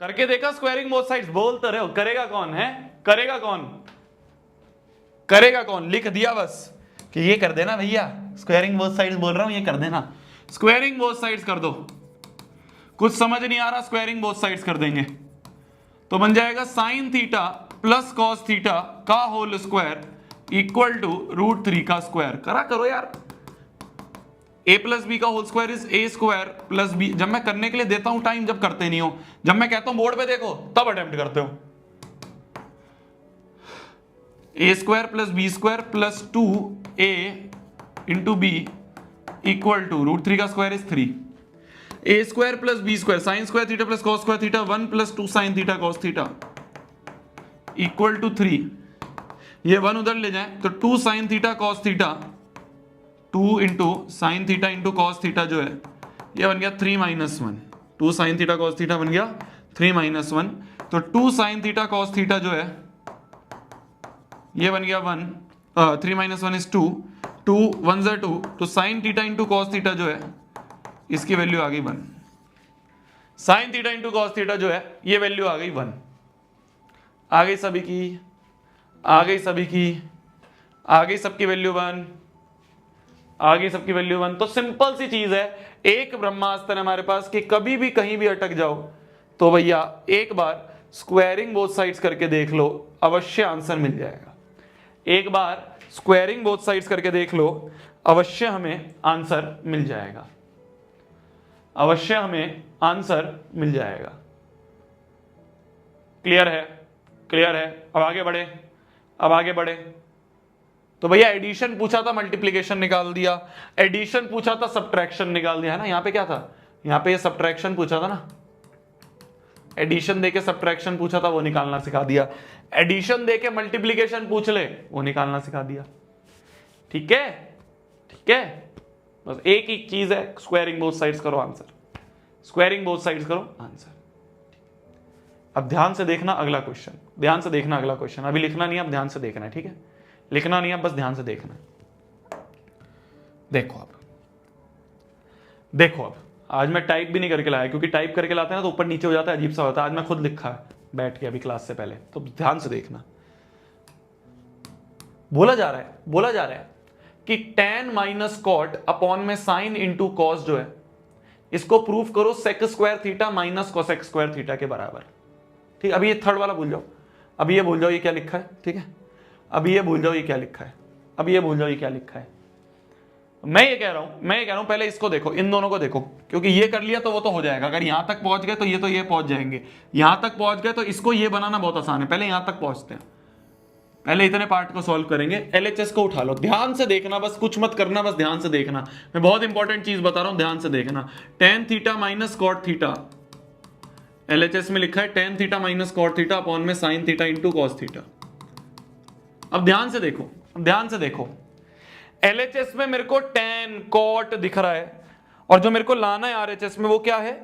करके देखा स्क्वायरिंग बोथ साइड्स? बोल तो रहे हो, करेगा कौन है? करेगा कौन? लिख दिया बस कि ये कर देना भैया, स्क्वायरिंग बोथ साइड्स बोल रहा हूं, ये कर देना, स्क्वायरिंग बोथ साइड्स कर दो। कुछ समझ नहीं आ रहा, स्क्वायरिंग बोथ साइड्स कर देंगे तो बन जाएगा sine theta plus cos theta का होल स्क्वायर इक्वल टू √3 का स्क्वायर। करो यार, a प्लस बी का whole square is a square plus B. जब मैं करने के लिए देता हूं टाइम, जब करते नहीं हो, जब मैं कहता हूं बोर्ड पे देखो तब अटेम्प्ट करते हो। a square plus B square plus 2a into B equal to √3 का square is 3। a square plus B square sine square theta plus cos square theta 1 plus 2 sine theta cos theta equal to 3। ये 1 उधर ले जाए तो 2 sine theta cos theta 2 into sine theta into cos theta जो है ये बन गया 3-1। 2 साइन थीटा कॉस थीटा बन गया 3-1। तो 2 साइन थीटा कॉस थीटा जो है ये बन गया 1, 3-1 इज 2, 2 1 ज़ा 2, तो sign theta into cos theta जो है इसकी वैल्यू आ गई 1। Sign theta into cos theta जो है ये वैल्यू आ गई 1। आ गई सभी सबकी वैल्यू 1, आ गई सबकी वैल्यू 1। तो सिंपल सी चीज है, एक ब्रह्मास्त्र है हमारे पास कि कभी भी कहीं भी अटक जाओ तो भैया एक बार स्क्वायरिंग बोथ साइड्स करके देख लो, अवश्य आंसर मिल जाएगा। एक बार स्क्वायरिंग बोथ साइड्स करके देख लो, अवश्य हमें आंसर मिल जाएगा, अवश्य हमें आंसर मिल जाएगा। क्लियर है? अब आगे बढ़े। तो भैया एडिशन पूछा था, मल्टीप्लिकेशन निकाल दिया, एडिशन पूछा था, सब्ट्रैक्शन निकाल दिया, है ना। यहाँ पे क्या था? यहाँ पे ये सब्ट्रैक्शन पूछा था ना, एडिशन देके सब्ट्रैक्शन पूछा था, वो निकालना सिखा दिया। एडिशन देके मल्टीप्लिकेशन पूछ ले, वो निकालना सिखा दिया। ठीक है, बस एक ही चीज है, स्क्वायरिंग बोथ साइड्स करो आंसर, स्क्वायरिंग बोथ साइड्स करो आंसर। अब ध्यान से देखना अगला क्वेश्चन, अभी लिखना नहीं है, अब ध्यान से देखना है, ठीक है? लिखना नहीं है, बस ध्यान से देखना है। देखो अब आज मैं टाइप भी नहीं करके लाया, क्योंकि टाइप करके लाते हैं ना तो ऊपर नीचे हो जाता है, अजीब सा होता है। आज मैं खुद लिखा है बैठ के अभी क्लास से पहले, तो ध्यान से देखना। बोला जा रहा है कि tan माइनस कॉट अपॉन में साइन इंटू कॉस जो है इसको प्रूफ करो sec square theta minus cosec square theta के बराबर। ठीक, अभी ये थर्ड वाला भूल जाओ, अभी ये भूल जाओ ये क्या लिखा है, ठीक है? अभी ये भूल जाओ ये क्या लिखा है, मैं ये कह रहा हूं पहले इसको देखो, इन दोनों को देखो, क्योंकि ये कर लिया तो वो तो हो जाएगा। अगर यहां तक पहुंच गए तो ये पहुंच जाएंगे, यहां तक पहुंच गए तो इसको ये बनाना बहुत आसान है। पहले यहां तक पहुंचते हैं, पहले इतने पार्ट को सॉल्व करेंगे। एलएचएस को उठा लो, ध्यान से देखना, बस कुछ मत करना, बस ध्यान से देखना। मैं बहुत इंपॉर्टेंट चीज बता रहा हूं, ध्यान से देखना। tan theta minus cot theta, LHS में लिखा है tan theta minus cot theta upon में sine theta into cos theta. अब ध्यान से देखो, एलएचएस में मेरे को tan कॉट दिख रहा है, और जो मेरे को लाना है आरएचएस में वो क्या है?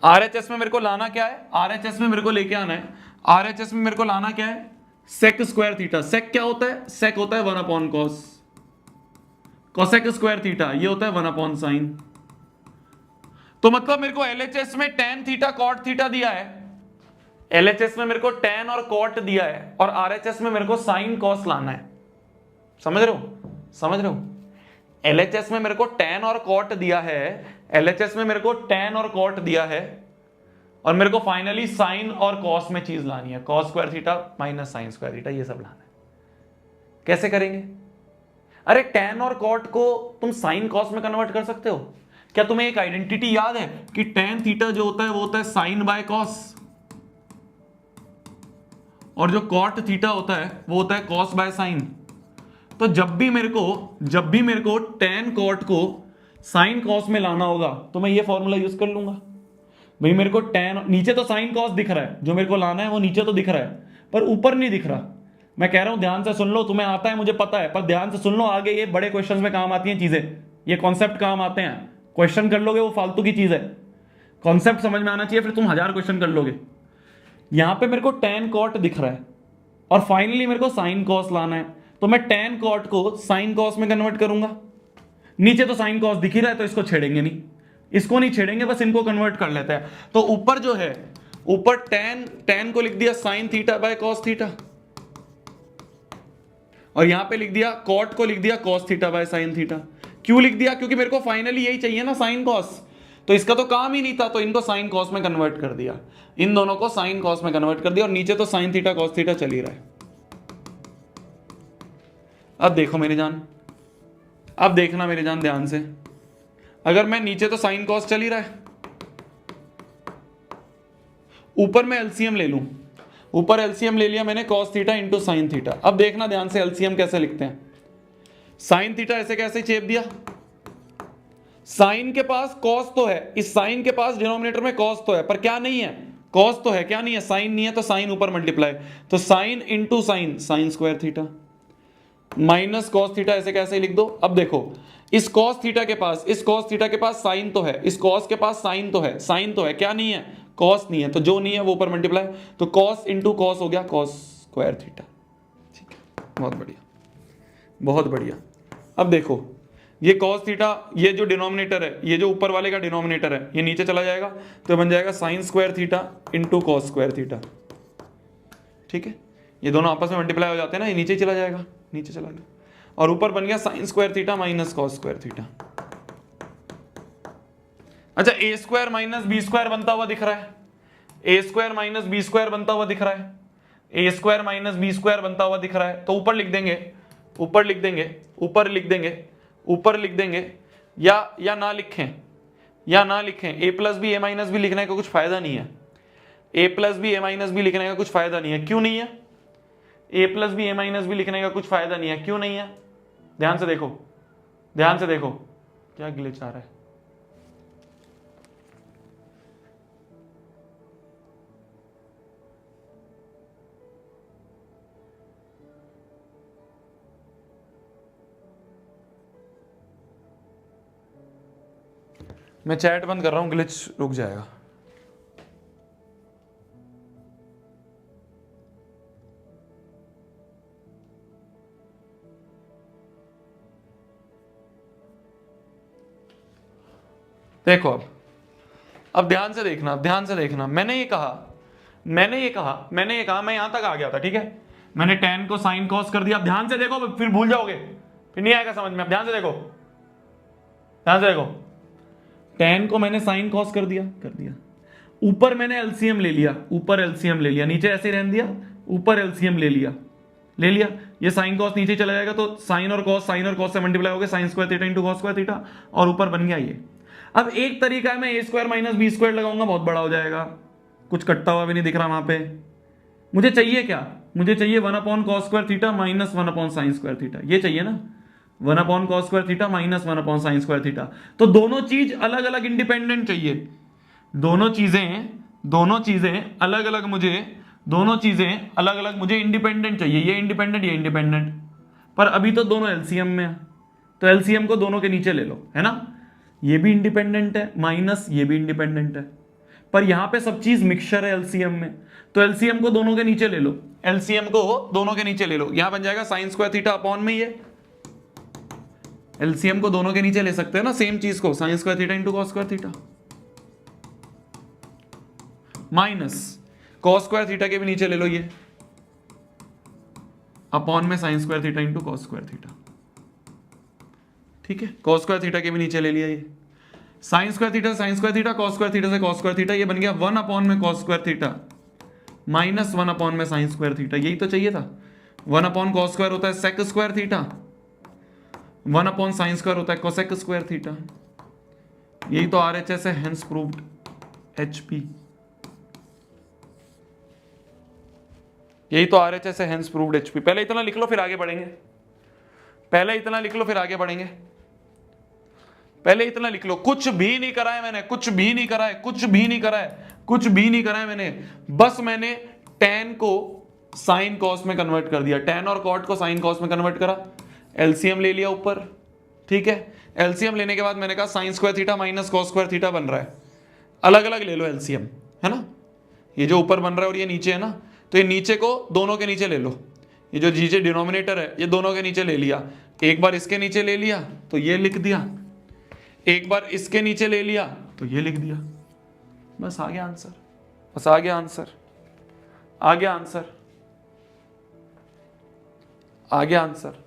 आरएचएस में मेरे को लाना क्या है? आरएचएस में मेरे को लेके आना है, आरएचएस में मेरे को लाना क्या है? सेक स्क्वायर थीटा, सेक क्या होता है? सेक होता है 1 upon cos, cosec square theta ये होता है 1 अपॉन साइन। तो मतलब मेरे को एलएचएस में tan थीटा कॉट थीटा दिया है, एलएचएस में मेरे को tan और कॉट दिया है, और आरएचएस में मेरे को साइन कॉस लाना है। समझ रहे हो? समझ रहे हो? एलएचएस में मेरे को tan और कॉट दिया है, एलएचएस में मेरे को tan और कॉट दिया है, और मेरे को फाइनली साइन और कॉस में चीज लानी है, cos square theta minus sine square theta, ये सब लाना है। कैसे करेंगे? अरे tan और कॉट को तुम साइन कॉस में कन्वर्ट कर सकते हो। क्या तुम्हें एक आइडेंटिटी याद है कि tan थीटा जो होता है वो होता है साइन बाय कॉस, और जो कॉट थीटा होता है वो होता है कॉस बाय साइन। तो जब भी मेरे को tan कॉट को साइन कॉस में लाना होगा तो मैं ये फॉर्मूला यूज कर लूंगा। भाई मेरे को tan, नीचे तो साइन कॉस दिख रहा है, जो मेरे को लाना है वो नीचे तो दिख रहा है, पर ऊपर नहीं दिख रहा। मैं कह रहा हूं ध्यान से सुन लो, तुम्हें आता है मुझे पता है, पर ध्यान से सुन लो, आगे ये बड़े क्वेश्चंस में काम आती हैं चीजें, ये कॉन्सेप्ट काम आते हैं। क्वेश्चन कर लोगे वो फालतू की चीज है, कॉन्सेप्ट समझ में आना चाहिए, फिर तुम 1000 क्वेश्चन कर लोगे। यहां पे मेरे को tan कॉट दिख रहा है और फाइनली मेरे को साइन कॉस लाना है, तो मैं tan कॉट को साइन कॉस में कन्वर्ट करूंगा। नीचे तो साइन कॉस दिख ही रहा है तो इसको छेड़ेंगे नहीं, इसको नहीं छेड़ेंगे, बस इनको कन्वर्ट कर लेते हैं। तो ऊपर जो है, ऊपर tan को लिख दिया sine theta by cos theta, और यहां पे लिख दिया कॉट को लिख दिया cos theta by sine theta. क्यों लिख दिया? क्योंकि मेरे को फाइनली यही चाहिए ना, साइन कॉस, तो इसका तो काम ही नहीं था, तो इनको साइन कॉस में कन्वर्ट कर दिया, इन दोनों को साइन कॉस में कन्वर्ट कर दिया, और नीचे तो साइन थीटा कॉस थीटा चल ही रहा है। अब देखो मेरी जान, अब देखना मेरी जान ध्यान से, अगर मैं नीचे तो साइन कॉस चल ही रहा है, ऊपर मैं एलसीएम ले लूं, ऊपर एलसीएम ले लिया मैंने cos theta into sine theta. अब देखना ध्यान से एलसीएम कैसे लिखते हैं। साइन थीटा ऐसे कैसे चेप दिया, साइन के पास कॉस तो है, इस साइन के पास डिनोमिनेटर में कॉस तो है, पर क्या नहीं है? कॉस तो है, क्या नहीं है? साइन नहीं है, तो साइन ऊपर मल्टीप्लाई, तो sine into sine, sign square theta minus cos theta, ऐसे कैसे लिख दो। अब देखो इस कॉस थीटा के पास, इस कॉस थीटा के पास साइन तो है, इस कॉस के पास साइन तो है, साइन तो है, क्या नहीं है? कॉस नहीं है, तो जो नहीं है वो ऊपर मल्टीप्लाई, तो कॉस इंटू कॉस हो गया कॉस स्क्वायर थीटा। ठीक है, बहुत बढ़िया, बहुत बढ़िया। अब देखो ये कॉस थीटा, ये जो डिनोमिनेटर है, ये जो ऊपर वाले का डिनोमिनेटर है, ये नीचे चला जाएगा, तो बन जाएगा sine square theta into cos square theta. ठीक है, ये दोनों आपस में मल्टीप्लाई हो जाते हैं ना, ये नीचे चला जाएगा, नीचे चला गया, और ऊपर बन गया sign square theta minus cos square theta. अच्छा, ए स्क्वायर माइनस बी स्क्वायर बनता हुआ दिख रहा है, A square minus B square बनता हुआ दिख रहा है, A square minus B square बनता हुआ दिख रहा है, तो ऊपर लिख देंगे, ऊपर लिख देंगे, ऊपर लिख देंगे, ऊपर लिख देंगे, या ना लिखें, या ना लिखें, ए प्लस बी ए माइनस बी लिखने का कुछ फायदा नहीं है, A plus B A minus B लिखने का कुछ फायदा नहीं है। क्यों नहीं है? A plus B A minus B लिखने का कुछ फायदा नहीं है, क्यों नहीं है? ध्यान से देखो, ध्यान से देखो, क्या ग्लिच आ रहा है। मैं चैट बंद कर रहा हूं, ग्लिच रुक जाएगा। देखो अब ध्यान से देखना, ध्यान से देखना, मैंने ये कहा मैं यहां तक आ गया था, ठीक है, मैंने tan को साइन कॉस कर दिया। अब ध्यान से देखो, फिर भूल जाओगे, फिर नहीं आएगा समझ में। अब ध्यान से देखो, ध्यान से देखो, tan को मैंने साइन कॉस कर दिया, ऊपर मैंने एलसीएम ले लिया, ऊपर एलसीएम ले लिया, नीचे ऐसे रहने दिया, ऊपर एलसीएम ले लिया, ये साइन कॉस नीचे चला जाएगा, तो साइन और कॉस से मल्टीप्लाई हो गया, sign square theta into cos square theta, और ऊपर बन गया ये। अब एक तरीका है, मैं ए स्क्वायर माइनस बी स्क्वायर लगाऊंगा, बहुत बड़ा हो जाएगा, कुछ कटता हुआ भी नहीं दिख रहा वहां पे। मुझे चाहिए क्या? मुझे चाहिए 1 upon cos square theta minus 1 upon sine square theta, ये चाहिए ना, 1 upon cos square theta minus 1 upon sine square theta. तो दोनों चीज अलग अलग इंडिपेंडेंट चाहिए, दोनों चीजें अलग अलग मुझे इंडिपेंडेंट चाहिए, ये इंडिपेंडेंट, पर अभी तो दोनों एलसीएम में है, तो एलसीएम को दोनों के नीचे ले लो, है ना, ये भी इंडिपेंडेंट है माइनस ये भी इंडिपेंडेंट है, पर यहां पे सब चीज मिक्सचर है एलसीएम में, तो एलसीएम को दोनों के नीचे ले लो, एलसीएम को दोनों के नीचे ले लो, यहां बन जाएगा साइन स्क्वायर थीटा अपॉन में ये, एलसीएम को दोनों के नीचे ले सकते हैं ना सेम चीज को, sign square theta into cos square theta, minus cos square theta के भी नीचे ले लो ये, अपॉन में sine square theta into cos square theta. ठीक है, कॉस स्क्वायर थीटा के भी नीचे ले लिया ये, sine square theta sine square theta, cos square theta से कॉस स्क्वायर थीटा, ये बन गया 1 अपॉन में cos square theta minus 1 upon में साइन स्क्वायर थीटा, यही तो चाहिए था। 1 अपॉन कॉस स्क्वायर होता है sec square theta, 1 upon sine square होता है कोसेक स्क्वायर थीटा, यही तो आरएचएस है, हेंस प्रूव्ड एचपी, यही तो आरएचएस है, हेंस प्रूव्ड एचपी। पहले इतना लिख लो फिर आगे बढ़ेंगे, पहले इतना लिख लो फिर आगे बढ़ेंगे, पहले इतना लिख लो। कुछ भी नहीं करा है मैंने, कुछ भी नहीं करा है, कुछ भी नहीं करा है, कुछ भी नहीं करा है मैंने, बस मैंने tan को साइन कॉस में कन्वर्ट कर दिया, tan और cot को साइन कॉस में कन्वर्ट करा, एलसीएम ले लिया ऊपर। ठीक है, एलसीएम लेने के बाद मैंने कहा sign square theta minus cos square theta बन रहा है, अलग अलग ले लो एलसीएम, है ना, ये जो ऊपर बन रहा है और ये नीचे है ना, तो ये नीचे को दोनों के नीचे ले लो, ये जो नीचे डिनोमिनेटर है ये दोनों के नीचे ले लिया, एक बार इसके नीचे ले लिया तो ये लिख दिया, एक बार इसके नीचे ले लिया तो ये लिख दिया, बस आ गया आंसर, बस आ गया आंसर, आ गया आंसर, आ गया आंसर।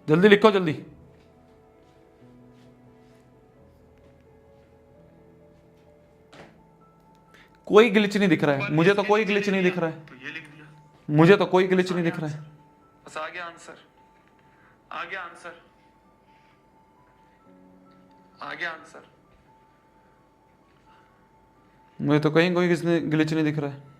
जल्दी लिखो जल्दी, कोई ग्लिच नहीं दिख रहा है मुझे, तो कोई ग्लिच नहीं दिख रहा है, मुझे तो कोई ग्लिच नहीं दिख रहा है, बस आ गया आंसर, आ गया आंसर, आ गया आंसर, मुझे तो कहीं कोई ग्लिच नहीं दिख रहा है।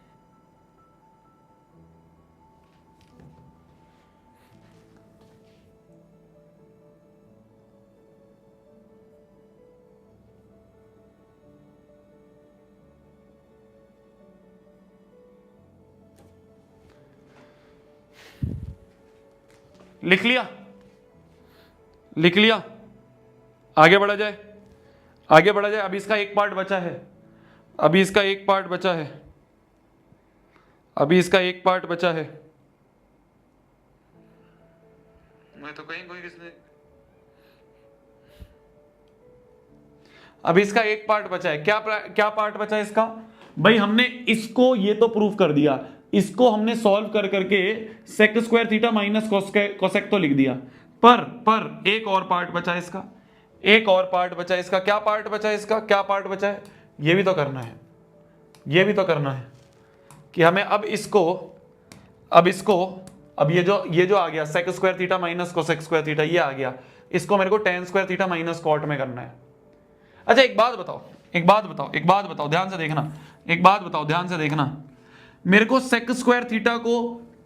लिख लिया, लिख लिया, आगे बढ़ा जाए, आगे बढ़ा जाए। अभी इसका एक पार्ट बचा है, अभी इसका एक पार्ट बचा है, अभी इसका एक पार्ट बचा है, मैं तो कहीं कोई किसने, अभी इसका एक पार्ट बचा है, क्या पार्ट बचा है इसका भाई, हमने इसको ये तो प्रूफ कर दिया, इसको हमने सॉल्व कर करके sec square theta minus cosec तो लिख दिया, पर एक और पार्ट बचा है इसका, एक और पार्ट बचा है इसका, क्या पार्ट बचा है इसका, क्या पार्ट बचा है, ये भी तो करना है, ये भी तो करना है कि हमें अब इसको, अब ये जो आ गया sec square theta minus cosec square theta, ये आ गया, इसको मेरे को tan square theta minus cot में करना है। अच्छा एक बात बताओ, एक बात बताओ, एक बात बताओ, ध्यान से देखना, एक बात बताओ, ध्यान से देखना, मेरे को सेक स्क्वायर थीटा को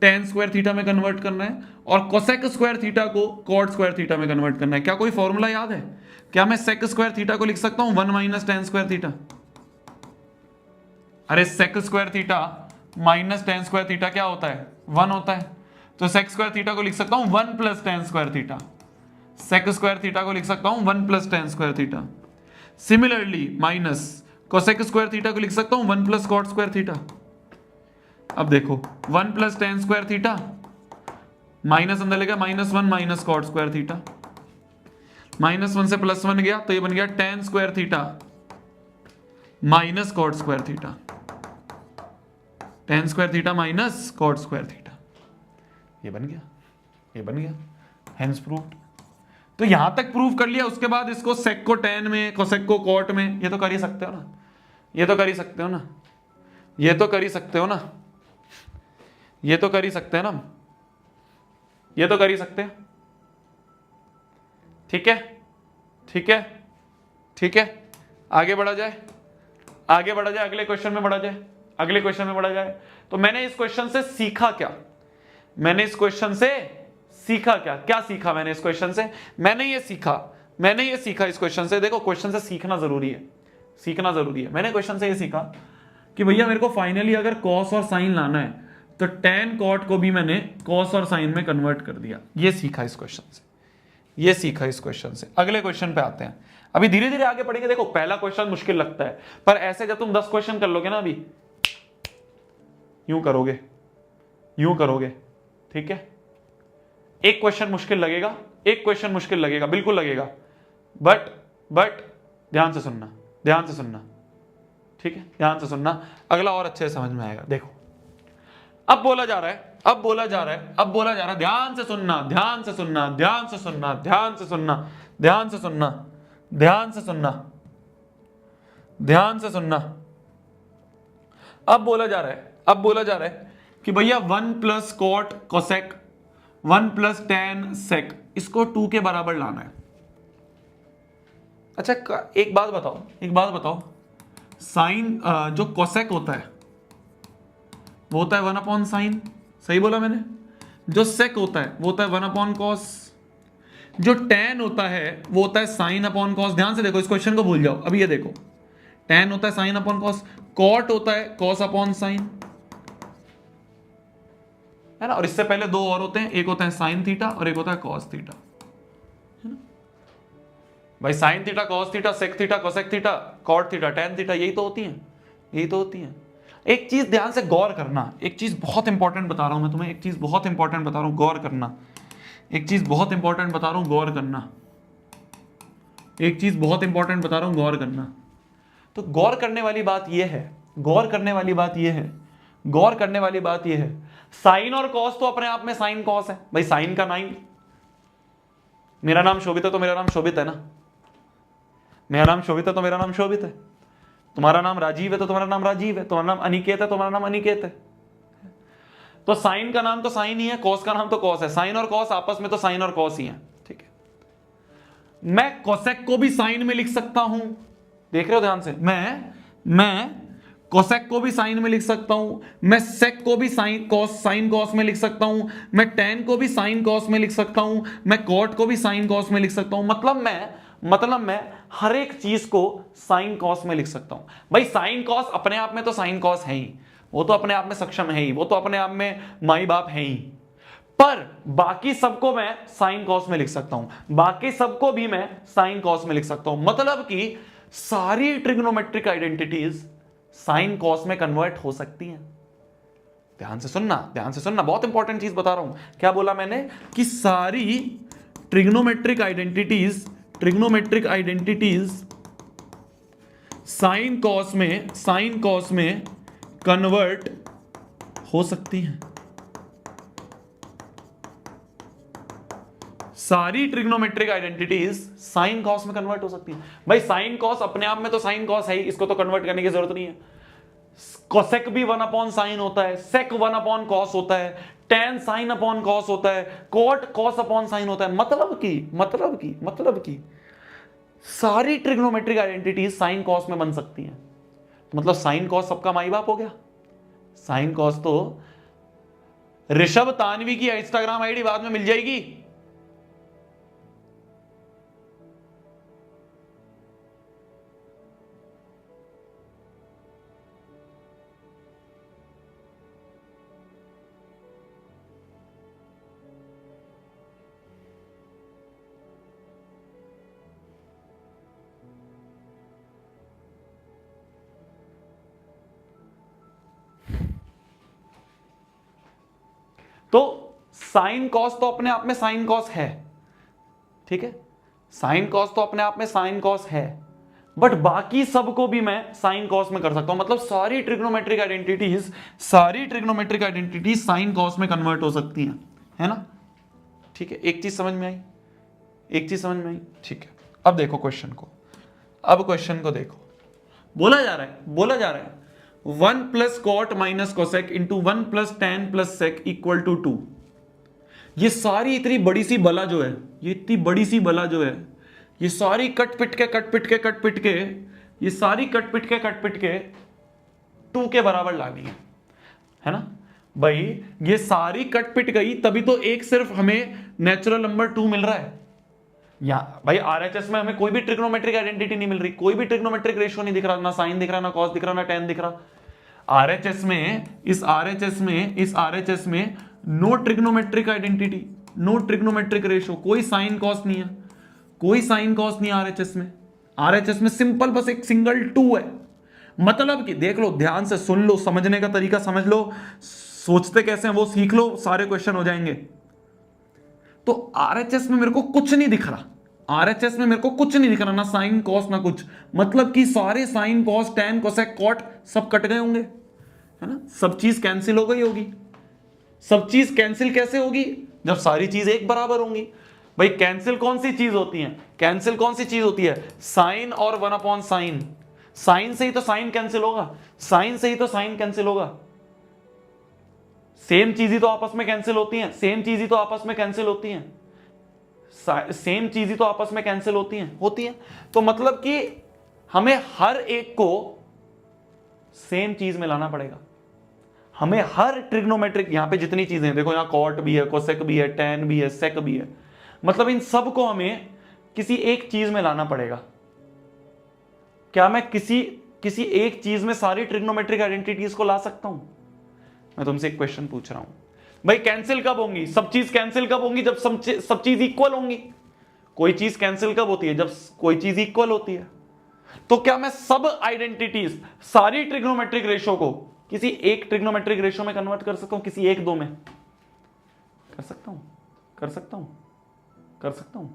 tan स्क्वायर थीटा में कन्वर्ट करना है और कोसेक स्क्वायर थीटा को कॉट स्क्वायर थीटा में कन्वर्ट करना है। क्या कोई फॉर्मूला याद है? क्या मैं सेक स्क्वायर थीटा को लिख सकता हूं 1 माइनस tan स्क्वायर थीटा? अरे sec square theta minus tan square theta क्या होता है? 1 होता है। तो सेक स्क्वायर थीटा को लिख सकता हूं 1 plus tan square theta. Sec square theta को लिख सकता हूं 1 plus tan square theta. Similarly minus cosec square theta को लिख सकता हूं 1 प्लस कॉट स्क्वायर थीटा। अब देखो 1 plus tan square theta minus अंदर लेगा -1 माइनस कॉट स्क्वायर थीटा, -1 से +1 गया तो ये बन गया tan square theta minus cot square theta, tan square theta minus cot square theta, ये बन गया, ये बन गया, हेंस प्रूव्ड। तो यहां तक प्रूव कर लिया, उसके बाद इसको सेक को tan में, कोसेक को कॉट में, ये तो कर ही सकते हो ना, ये तो कर ही सकते हो ना, ये तो कर ही सकते हो ना, ये तो कर ही सकते हैं ना, ये तो कर ही सकते हैं। ठीक है, ठीक है, ठीक है, आगे बढ़ा जाए, आगे बढ़ा जाए, अगले क्वेश्चन में बढ़ा जाए, अगले क्वेश्चन में बढ़ा जाए। तो मैंने इस क्वेश्चन से सीखा क्या? मैंने इस क्वेश्चन से सीखा क्या? क्या सीखा मैंने इस क्वेश्चन से? मैंने ये सीखा इस क्वेश्चन से। देखो क्वेश्चन से सीखना जरूरी है, सीखना जरूरी है। मैंने क्वेश्चन से ये सीखा कि भैया मेरे को फाइनली अगर कॉस और साइन लाना है तो tan cot को भी मैंने cos और sin में कन्वर्ट कर दिया। ये सीखा इस क्वेश्चन से, ये सीखा इस क्वेश्चन से। अगले क्वेश्चन पे आते हैं, अभी धीरे धीरे आगे पढ़ेंगे। देखो पहला क्वेश्चन मुश्किल लगता है, पर ऐसे जब तुम 10 क्वेश्चन कर लोगे ना, अभी यूं करोगे, यूं करोगे, ठीक है। एक क्वेश्चन मुश्किल लगेगा, एक क्वेश्चन मुश्किल लगेगा, बिल्कुल लगेगा, बट ध्यान से सुनना, ध्यान से सुनना, ठीक है, ध्यान से सुनना, अगला और अच्छे से समझ में आएगा। देखो अब बोला जा रहा है, अब बोला जा रहा है, अब बोला जा रहा है, ध्यान से सुनना, ध्यान से सुनना, ध्यान से सुनना, ध्यान से सुनना, ध्यान से सुनना, ध्यान से सुनना, ध्यान से सुनना। अब बोला जा रहा है, अब बोला जा रहा है कि भैया 1 plus cot cosec 1 plus tan sec, इसको 2 के बराबर लाना है। अच्छा एक बात बताओ, एक बात बताओ, साइन जो कोसेक होता है वो होता है 1 अपॉन साइन, सही बोला मैंने। जो सेक होता है वो होता है 1 अपॉन कॉस। जो tan होता है वो होता है साइन अपॉन कॉस। ध्यान से देखो, इस क्वेश्चन को भूल जाओ, अभी ये देखो, tan होता है साइन अपॉन कॉस, कॉट होता है कॉस अपॉन साइन, है ना। और इससे पहले दो और होते हैं, एक होता है साइन थीटा और एक होता है कॉस थीटा, है ना भाई। Sine theta, cos theta, sec theta, cosec theta, cot theta, tan theta, यही तो होती है, यही तो होती है। एक चीज ध्यान से गौर करना, एक चीज बहुत इंपॉर्टेंट बता रहा हूं मैं तुम्हें, एक चीज बहुत इंपॉर्टेंट बता रहा हूं, गौर करना। एक चीज बहुत इंपॉर्टेंट बता रहा हूं, गौर करना। एक चीज बहुत इंपॉर्टेंट बता रहा हूं, गौर करना। तो गौर करने वाली बात यह है, गौर करने वाली बात यह है, गौर करने वाली बात यह है, साइन और कॉस तो अपने आप में साइन कॉस है भाई। साइन का 9, मेरा नाम शोभित है तो मेरा नाम शोभित है ना, मेरा नाम शोभित है तो मेरा नाम शोभित है। तुम्हारा नाम राजीव है तो तुम्हारा नाम राजीव है, तुम्हारा नाम अनिकेत है तो तुम्हारा नाम अनिकेत है। तो साइन का नाम तो साइन ही है, कॉस का नाम तो कॉस है। साइन और कॉस आपस में तो साइन और कॉस ही है, ठीक है। मैं कोसेक को भी साइन में लिख सकता हूं, देख रहे हो ध्यान से। मैं कोसेक को भी साइन में लिख सकता हूं, मैं सेक को भी साइन कॉस में लिख सकता हूं, मैं tan को भी साइन कॉस में लिख सकता हूं, मैं कॉट को भी साइन कॉस में लिख सकता हूं। मतलब मैं हर एक चीज को साइन कॉस में लिख सकता हूं भाई। साइन कॉस अपने आप में तो साइन कॉस है ही, वो तो अपने आप में सक्षम है ही, वो तो अपने आप में माई बाप है ही, पर बाकी सबको मैं साइन कॉस में लिख सकता हूं, बाकी सबको भी मैं साइन कॉस में लिख सकता हूं। मतलब कि सारी ट्रिग्नोमेट्रिक आइडेंटिटीज साइन कॉस में कन्वर्ट हो सकती हैं। ध्यान से सुनना, ध्यान से सुनना, बहुत इंपॉर्टेंट चीज बता रहा हूं। क्या बोला मैंने कि सारी ट्रिग्नोमेट्रिक आइडेंटिटीज साइन कॉस में कन्वर्ट हो सकती हैं। सारी ट्रिग्नोमेट्रिक आइडेंटिटीज साइन कॉस में कन्वर्ट हो सकती हैं भाई। साइन कॉस अपने आप में तो साइन कॉस है ही, इसको तो कन्वर्ट करने की जरूरत नहीं है। कोसेक भी 1 अपॉन साइन होता है, सेक 1 अपॉन कॉस होता है, tan साइन अपॉन कॉस होता है, कॉट कॉस अपॉन साइन होता है। मतलब की सारी ट्रिग्नोमेट्रिक आइडेंटिटीज साइन कॉस में बन सकती हैं। तो मतलब साइन कॉस सबका माई बाप हो गया। साइन कॉस तो ऋषभ तानवी की इंस्टाग्राम आईडी बाद में मिल जाएगी। तो साइन कॉस तो अपने आप में साइन कॉस है, ठीक है। साइन कॉस तो अपने आप में साइन कॉस है, बट बाकी सबको भी मैं साइन कॉस में कर सकता हूं। मतलब सारी ट्रिग्नोमेट्रिक आइडेंटिटीज साइन कॉस में कन्वर्ट हो सकती हैं, है ना। ठीक है, एक चीज समझ में आई, एक चीज समझ में आई, ठीक है। अब देखो क्वेश्चन को, अब क्वेश्चन को देखो। बोला जा रहा है 1 plus cot minus cosec into 1 plus tan plus sec equal to 2। ये सारी इतनी बड़ी सी बला जो है, ये इतनी बड़ी सी बला जो है, ये सारी कट पिट के ये सारी कट पिट के 2 के बराबर लानी है ना भाई। ये सारी कट पिट गई तभी तो एक सिर्फ हमें नेचुरल नंबर 2 मिल रहा है। या भाई आरएचएस में हमें कोई भी ट्रिग्नोमेट्रिक आइडेंटिटी नहीं मिल रही, कोई भी ट्रिग्नोमेट्रिक रेशियो नहीं दिख रहा, ना साइन दिख रहा, ना कॉस दिख रहा, ना tan दिख रहा। RHS में, इस RHS में no trigonometric identity, no trigonometric ratio, कोई साइन कॉस नहीं है, कोई साइन कॉस नहीं RHS में। RHS में सिंपल बस एक सिंगल 2 है। मतलब कि देख लो, ध्यान से सुन लो, समझने का तरीका समझ लो, सोचते कैसे हैं वो सीख लो, सारे क्वेश्चन हो जाएंगे। तो RHS में मेरे को कुछ नहीं दिख रहा, RHS में मेरे को कुछ नहीं दिख रहा, ना साइन कॉस ना कुछ। मतलब कि सारे sine cos tan cosec cot सब कट गए होंगे, है ना, सब चीज कैंसिल हो गई होगी। सब चीज कैंसिल कैसे होगी? जब सारी चीज एक बराबर होंगी। भाई कैंसिल कौन सी चीज होती है? कैंसिल कौन सी चीज होती है? साइन और 1 साइन। साइन से ही तो साइन कैंसिल होगा, साइन से ही तो साइन कैंसिल होगा। सेम चीज ही तो आपस में कैंसिल होती हैं, सेम चीज ही तो आपस में कैंसिल होती हैं, सेम चीज ही तो आपस में कैंसिल होती हैं। तो मतलब कि हमें हर एक को सेम चीज में लाना पड़ेगा। हमें हर ट्रिग्नोमेट्रिक, यहां पे जितनी चीजें देखो, यहां कॉट भी है, कोसेक भी है, टैन भी है, सेक भी है, मतलब इन सब को हमें किसी एक चीज में लाना पड़ेगा। क्या मैं किसी एक चीज में सारी ट्रिग्नोमेट्रिक आइडेंटिटीज को ला सकता हूं? मैं तुमसे एक क्वेश्चन पूछ रहा हूं भाई, कैंसिल कब होंगी? सब चीज कैंसिल कब होंगी? जब सब चीज इक्वल होंगी। कोई चीज कैंसिल कब होती है? जब कोई चीज इक्वल होती है। तो क्या मैं सब आइडेंटिटीज, सारी ट्रिग्नोमेट्रिक रेशो को किसी एक ट्रिग्नोमेट्रिक रेशो में कन्वर्ट कर सकता हूं? किसी एक दो में कर सकता हूं? कर सकता हूं? कर सकता हूं?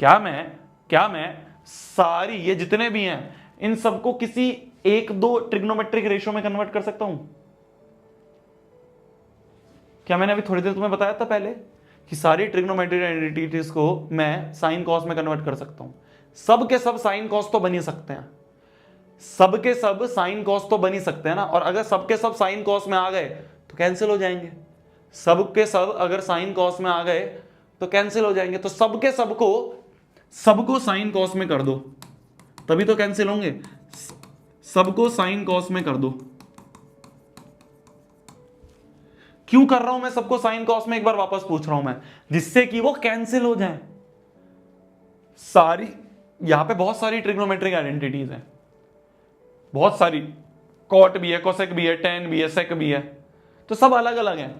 क्या मैं सारी, ये जितने भी हैं, इन सबको किसी एक दो ट्रिग्नोमेट्रिक रेशो में कन्वर्ट कर सकता हूं? क्या मैंने अभी थोड़ी देर तुम्हें बताया था पहले कि सारी ट्रिग्नोमेट्रिक आइडेंटिटीज को मैं साइन कॉस में कन्वर्ट कर सकता हूं? सब के सब साइन कॉस तो बन ही सकते हैं, सब के सब साइन कॉस तो बन ही सकते हैं ना। और अगर सब के सब साइन कॉस में आ गए तो कैंसिल हो जाएंगे। सब के सब अगर साइन कॉस में आ गए तो कैंसिल हो जाएंगे। तो सब के सबको साइन कॉस में कर दो, तभी तो कैंसिल होंगे। सबको साइन कॉस में कर दो। क्यों कर रहा हूं मैं सबको साइन कॉस में? एक बार वापस पूछ रहा हूं मैं, जिससे कि वो कैंसिल हो जाए। सारी, यहां पे बहुत सारी ट्रिग्नोमेट्रिक आइडेंटिटीज हैं, बहुत सारी, कॉट भी है, कोसेक भी है, टैन भी है, सेक भी है, तो सब अलग अलग हैं।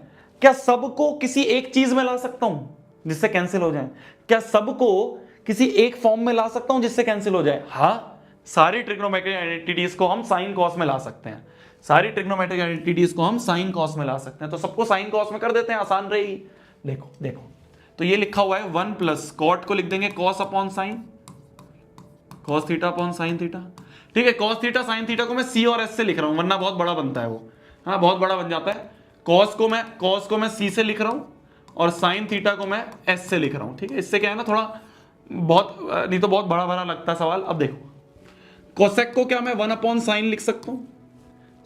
क्या सबको किसी एक चीज में ला सकता हूं जिससे कैंसिल हो जाए? क्या सबको किसी एक फॉर्म में ला सकता हूं जिससे कैंसिल हो जाए? हाँ, सारी ट्रिग्नोमेट्रिक आइडेंटिटीज को हम साइन कॉस में ला सकते हैं, सारी ट्रिग्नोमेट्रिक आइडेंटिटीज को हम साइन कॉस में ला सकते हैं। तो सबको साइन कॉस में कर देते हैं, आसान रहेगी। देखो तो ये लिखा हुआ है 1 प्लस कॉट को लिख देंगे cos upon sine, cos theta upon sine theta. ठीक है, कॉस थीटा साइन थीटा को मैं सी और एस से लिख रहा हूं, वरना बहुत बड़ा बनता है वो, हाँ बहुत बड़ा बन जाता है। कॉस को मैं सी से लिख रहा हूं और साइन थीटा को मैं एस से लिख रहा हूं। ठीक है, इससे क्या है ना, थोड़ा बहुत, नहीं तो बहुत बड़ा बड़ा लगता है सवाल। अब देखो, कोसेक को क्या मैं 1 अपॉन साइन लिख सकता हूं,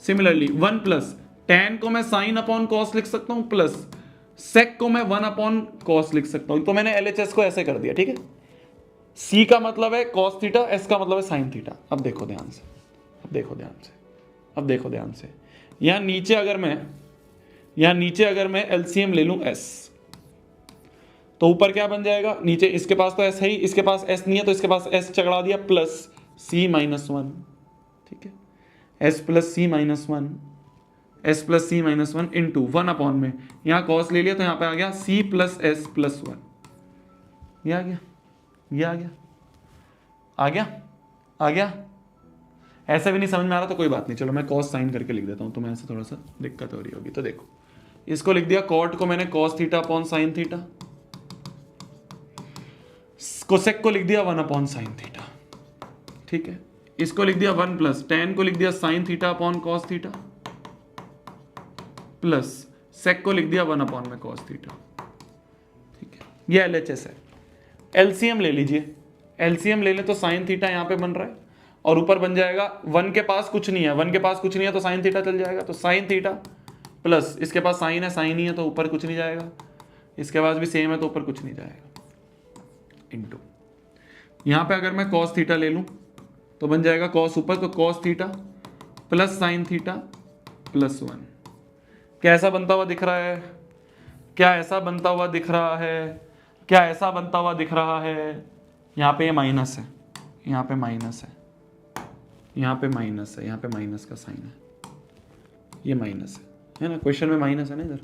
सिमिलरली 1 प्लस टैन को मैं साइन अपॉन कॉस लिख सकता हूं, प्लस सेक को मैं 1 अपॉन कॉस लिख सकता हूं। तो मैंने एलएचएस को ऐसे कर दिया। ठीक है, सी का मतलब है कॉस थीटा, एस का मतलब है साइन थीटा। अब देखो ध्यान से, अब देखो ध्यान से, यहां नीचे अगर मैं एलसीएम ले लूं एस, तो ऊपर क्या बन जाएगा? नीचे इसके पास तो एस है ही, इसके पास एस नहीं है, तो इसके पास एस चढ़ा दिया, प्लस सी माइनस 1। ठीक है, एस प्लस सी माइनस 1 इंटू 1 अपॉन में, यहां कॉस ले लिया तो यहां पे आ गया सी प्लस एस प्लस 1। ये आ गया। ऐसे भी नहीं समझ में आ रहा तो कोई बात नहीं, चलो मैं कॉस साइन करके लिख देता हूं, तुम्हें ऐसे थोड़ा सा दिक्कत हो रही होगी। तो देखो, इसको लिख दिया, कॉट को मैंने cos theta upon sine theta, cosec को लिख दिया 1 अपॉन साइन थीटा। ठीक है, इसको लिख दिया 1 प्लस टैन को लिख दिया sine theta upon cos theta, plus sec को लिख दिया 1 अपॉन में कॉस थीटा। ठीक है, ये एलएचएस है। एलसीएम ले लीजिए, एलसीएम ले लें तो साइन थीटा यहां पे बन रहा है और ऊपर बन जाएगा 1 के पास कुछ नहीं है, तो साइन थीटा चल जाएगा। तो साइन थीटा प्लस इसके पास साइन है, साइन ही है तो ऊपर कुछ नहीं जाएगा, इसके पास भी सेम है तो ऊपर कुछ नहीं जाएगा, इंटू यहां पे अगर मैं कॉस थीटा ले लूं तो बन जाएगा कॉस ऊपर, तो cos theta plus sine theta plus 1। क्या ऐसा बनता हुआ दिख रहा है? क्या ऐसा बनता हुआ दिख रहा है? यहाँ पे ये माइनस है, यहाँ पे माइनस का साइन है, ये माइनस है ना, क्वेश्चन में माइनस है ना इधर।